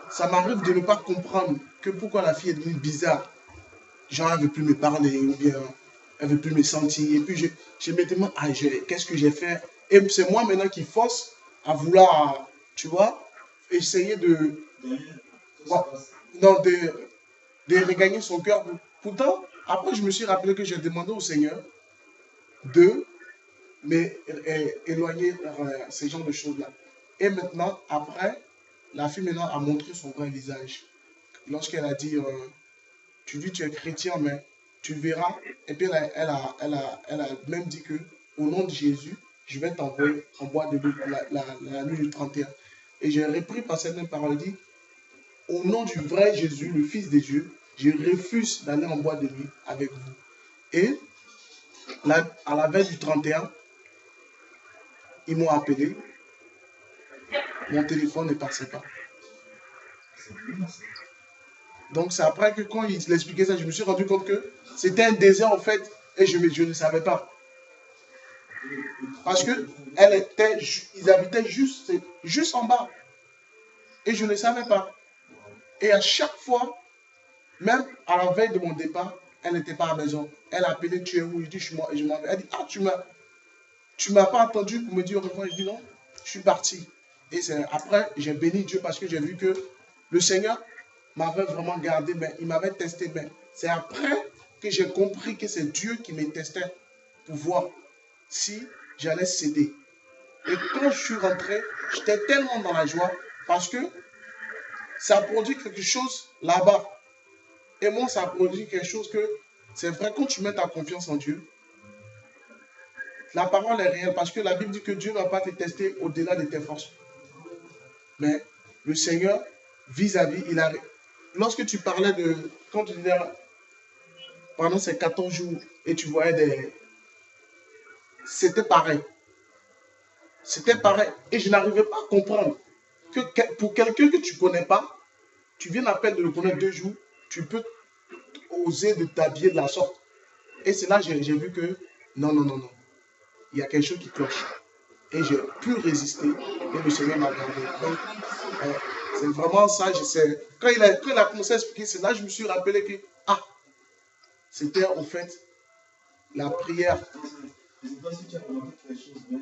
ça m'arrive de ne pas comprendre que pourquoi la fille est devenue bizarre. Genre, elle ne veut plus me parler, ou bien elle ne veut plus me sentir. Et puis, je me demande, qu'est-ce que j'ai fait? Et c'est moi maintenant qui force à vouloir, tu vois, essayer de regagner son cœur. Pourtant, après, je me suis rappelé que j'ai demandé au Seigneur de m'éloigner ces genres de choses-là. Et maintenant, après, la fille maintenant a montré son vrai visage. Lorsqu'elle a dit, tu dis tu es chrétien, mais tu verras. Et puis elle a même dit que au nom de Jésus, je vais t'envoyer en boîte de la nuit du 31. Et j'ai repris par cette même parole, dit, au nom du vrai Jésus, le Fils de Dieu, je refuse d'aller en boîte de nuit avec vous. Et à la veille du 31, ils m'ont appelé. Mon téléphone ne passait pas. Donc c'est après que quand il expliquait ça, je me suis rendu compte que c'était un désert en fait et je ne savais pas. Parce que ils habitaient juste en bas et je ne savais pas. Et à chaque fois, même à la veille de mon départ, elle n'était pas à la maison. Elle a appelé, tu es où? Je dis, je m'en vais. Elle dit, ah, tu m'as pas attendu pour me dire au revoir. Je dis, non, je suis parti. Et après, j'ai béni Dieu parce que j'ai vu que le Seigneur m'avait vraiment gardé, mais il m'avait testé. Mais c'est après que j'ai compris que c'est Dieu qui me testait pour voir si j'allais céder. Et quand je suis rentré, j'étais tellement dans la joie parce que ça a produit quelque chose là-bas. Et moi, ça a produit quelque chose que c'est vrai, quand tu mets ta confiance en Dieu, la parole est réelle parce que la Bible dit que Dieu ne va pas te tester au-delà de tes forces. Mais le Seigneur, vis-à-vis, il a... Lorsque tu parlais de... Quand tu disais, pendant ces 14 jours, et tu voyais des... C'était pareil. C'était pareil. Et je n'arrivais pas à comprendre que pour quelqu'un que tu ne connais pas, tu viens à peine de le connaître 2 jours, tu peux oser de t'habiller de la sorte. Et c'est là que j'ai vu que non. Il y a quelque chose qui cloche. Et j'ai pu résister. Et le Seigneur m'a gardé. Donc, c'est vraiment ça. Quand il a commencé à expliquer, c'est là que je me suis rappelé que, c'était en fait la prière. Je ne sais pas si tu as remarqué quelque chose, mais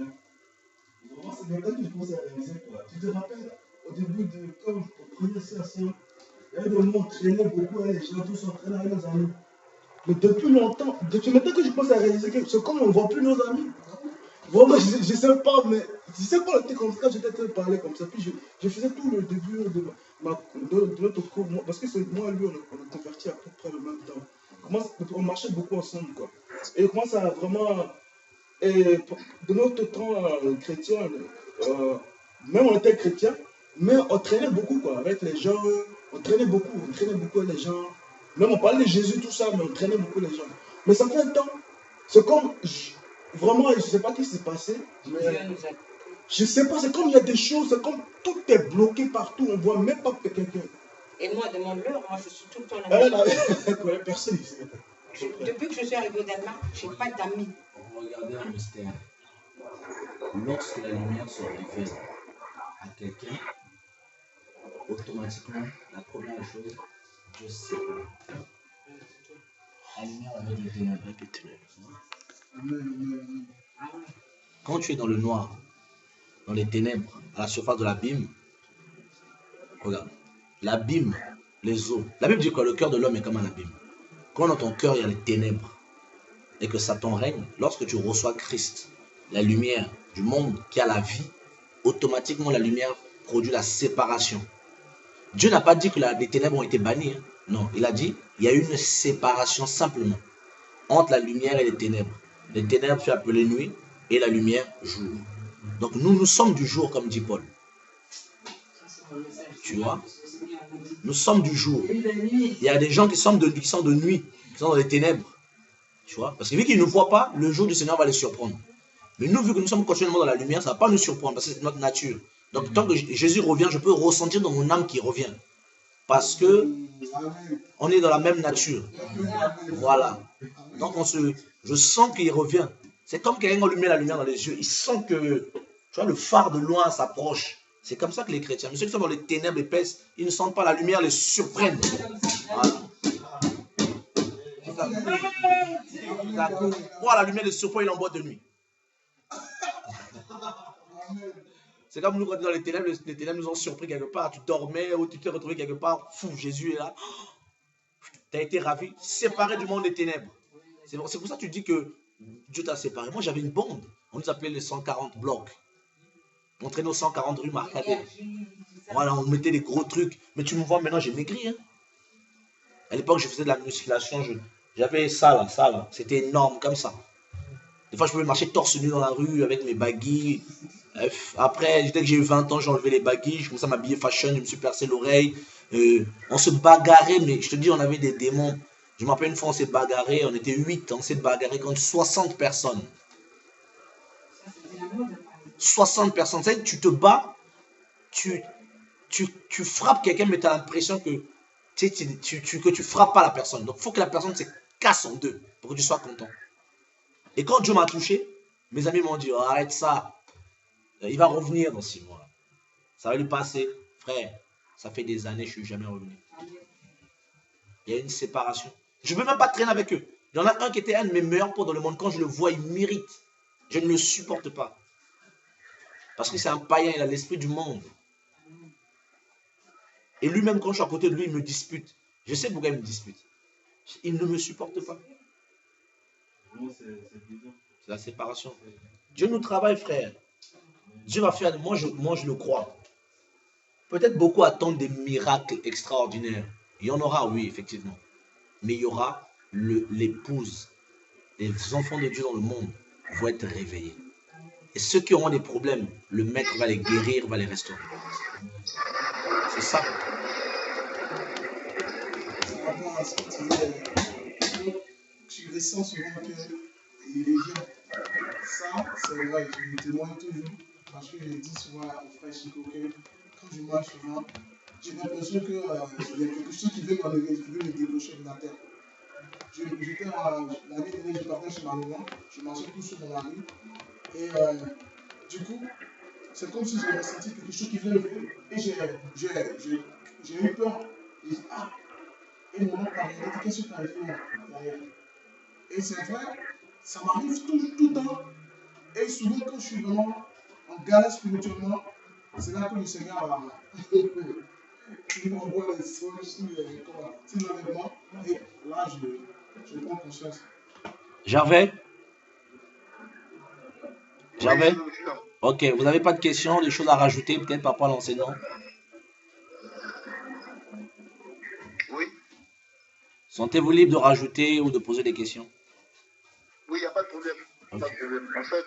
vraiment, c'est maintenant que je commence à réaliser. Tu te rappelles, au début de quand je prenais ça, il y avait des moments où on traînait beaucoup, les gens tous s'entraînaient avec nos amis. Mais depuis longtemps, depuis maintenant que je commence à réaliser que c'est comme on ne voit plus nos amis. Vraiment, je ne sais pas, mais je ne sais pas, comme ça, j'étais en train de parler comme ça. Puis je faisais tout le début de notre cours, parce que c'est moi et lui, on est convertis à peu près le même temps. On marchait beaucoup ensemble, quoi. Et on commence à vraiment. Et de notre temps chrétien, même on était chrétien, mais on traînait beaucoup, quoi, avec les gens. On traînait beaucoup avec les gens. Même on parlait de Jésus, tout ça, mais on traînait beaucoup les gens. Mais ça fait un temps, c'est comme, vraiment, je ne sais pas ce qui s'est passé, mais je ne sais pas, c'est comme il y a des choses, c'est comme tout est bloqué partout, on ne voit même pas quelqu'un. Et moi, demande-leur, moi je suis tout le temps là. Elle connaît personne ici. Depuis que je suis arrivée au Danemark, je n'ai pas d'amis. Regardez un mystère. Lorsque la lumière se révèle à quelqu'un, automatiquement, la première chose, Dieu sait pas. La lumière avec les ténèbres. Quand tu es dans le noir, dans les ténèbres, à la surface de l'abîme, regarde, l'abîme, les eaux. La Bible dit que le cœur de l'homme est comme un abîme. Quand dans ton cœur il y a les ténèbres et que Satan règne, lorsque tu reçois Christ, la lumière du monde qui a la vie, automatiquement la lumière produit la séparation. Dieu n'a pas dit que les ténèbres ont été bannies. Hein. Non, il a dit il y a une séparation simplement entre la lumière et les ténèbres. Les ténèbres sont appelées nuit et la lumière jour. Donc nous sommes du jour, comme dit Paul. Tu vois, nous sommes du jour. Il y a des gens qui sont de nuit, qui sont dans les ténèbres. Tu vois, parce que vu qu'ils ne voient pas, le jour du Seigneur va les surprendre. Mais nous, vu que nous sommes continuellement dans la lumière, ça ne va pas nous surprendre parce que c'est notre nature. Donc tant que Jésus revient, je peux ressentir dans mon âme qu'il revient. Parce que on est dans la même nature. Voilà. Donc je sens qu'il revient. C'est comme quelqu'un qui allume la lumière dans les yeux. Il sent que, tu vois, le phare de loin s'approche. C'est comme ça que les chrétiens, mais ceux qui sont dans les ténèbres épaisses, ils ne sentent pas la lumière, les surprennent. Voilà. Pourquoi la lumière les surprend, il est en boîte de nuit. C'est comme nous, quand on est dans les ténèbres nous ont surpris quelque part. Tu dormais ou tu t'es retrouvé quelque part. Fou, Jésus est là. Tu as été ravi, séparé du monde des ténèbres. C'est pour ça que tu dis que Dieu t'a séparé. Moi, j'avais une bande. On nous appelait les 140 blocs. On traînait aux 140 rue Marcadet. Voilà, on mettait des gros trucs. Mais tu me vois maintenant, j'ai maigri. Hein. À l'époque, je faisais de la musculation. J'avais ça là. C'était énorme comme ça. Des fois, je pouvais marcher torse nu dans la rue avec mes baggies. Après, dès que j'ai eu 20 ans, j'ai enlevé les baggies, je commençais à m'habiller fashion, je me suis percé l'oreille. On se bagarrait, mais je te dis, on avait des démons. Je me rappelle une fois, on s'est bagarré, on était 8, on s'est bagarré contre 60 personnes. Ça, c'était la mode. 60 personnes. Tu sais, tu te bats, tu frappes quelqu'un, mais tu as l'impression que que tu frappes pas la personne. Donc, il faut que la personne se casse en deux pour que tu sois content. Et quand Dieu m'a touché, mes amis m'ont dit, oh, arrête ça. Il va revenir dans 6 mois. Ça va lui passer. Frère, ça fait des années, je suis jamais revenu. Il y a une séparation. Je ne veux même pas traîner avec eux. Il y en a un qui était un de mes meilleurs potes dans le monde. Quand je le vois, il m'irrite. Je ne le supporte pas. Parce que c'est un païen, il a l'esprit du monde. Et lui-même, quand je suis à côté de lui, il me dispute. Je sais pourquoi il me dispute. Il ne me supporte pas. C'est la séparation. Dieu nous travaille, frère. Dieu va faire, moi je le crois. Peut-être beaucoup attendent des miracles extraordinaires. Il y en aura, oui, effectivement. Mais il y aura l'épouse. Les enfants de Dieu dans le monde vont être réveillés. Et ceux qui auront des problèmes, le maître va les guérir, va les restaurer. C'est ça. Par rapport à ce que tu disais, tu ressens souvent que les gens, ça, c'est vrai, je me témoigne toujours, parce que je dis souvent au frère Chico que quand je marche souvent, j'ai l'impression qu'il y a quelque chose qui veut m'enlever, qui veut me débaucher de la terre. L'année dernière, je partais chez ma maman, je marchais tout seul dans la rue, et du coup, c'est comme si j'avais ressenti quelque chose qui venait me faire, et j'ai eu peur. Et j'ai dit, ah, et mon oncle m'a dit, qu'est-ce que tu as fait derrière? Et c'est vrai, ça m'arrive tout le temps. Et souvent, quand je suis vraiment en galère spirituellement, c'est là que le Seigneur il m'envoie les soins sur l'enlèvement. Et là, je prends conscience. Gervais? Gervais? Oui, je suis là. Ok, vous n'avez pas de questions, des choses à rajouter, peut-être par rapport à l'enseignant? Oui, Sentez-vous libre de rajouter ou de poser des questions? oui, il n'y a pas de problème. Ok. Pas de problème. En fait,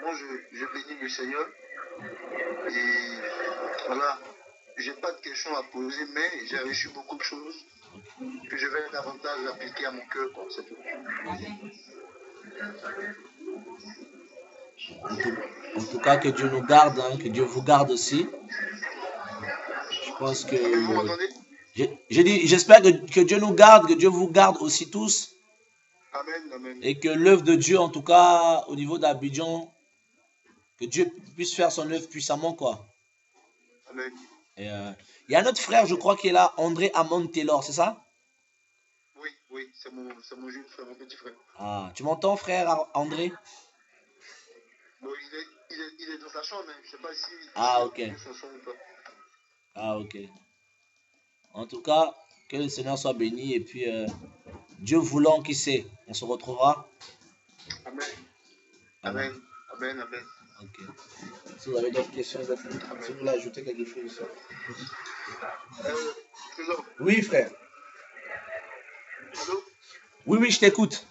moi, je bénis le Seigneur. Et voilà, j'ai pas de questions à poser, mais j'ai reçu beaucoup de choses que je vais davantage appliquer à mon cœur. C'est tout. En tout cas, que Dieu nous garde, hein, que Dieu vous garde aussi. Je pense que... Amen, vous m'entendez? J'ai dit, j'espère que Dieu nous garde, que Dieu vous garde aussi tous. Amen, amen. Et que l'œuvre de Dieu, en tout cas, au niveau d'Abidjan, que Dieu puisse faire son œuvre puissamment, quoi. Amen. Et, il y a un autre frère, je crois, qui est là, André Amon Taylor, c'est ça? Oui, oui, c'est mon jeune frère, mon petit frère. Ah, tu m'entends, frère André? Bon, il est dans sa chambre, mais je ne sais pas si Ah, ok. son son ou pas. Ah, ok. En tout cas, que le Seigneur soit béni et puis Dieu voulant, qui sait, on se retrouvera. Amen. Amen. Amen. Amen. Amen. Ok. Si vous avez d'autres questions, si vous voulez ajouter quelque chose. Trésor, Oui, frère. allô? Oui, je t'écoute.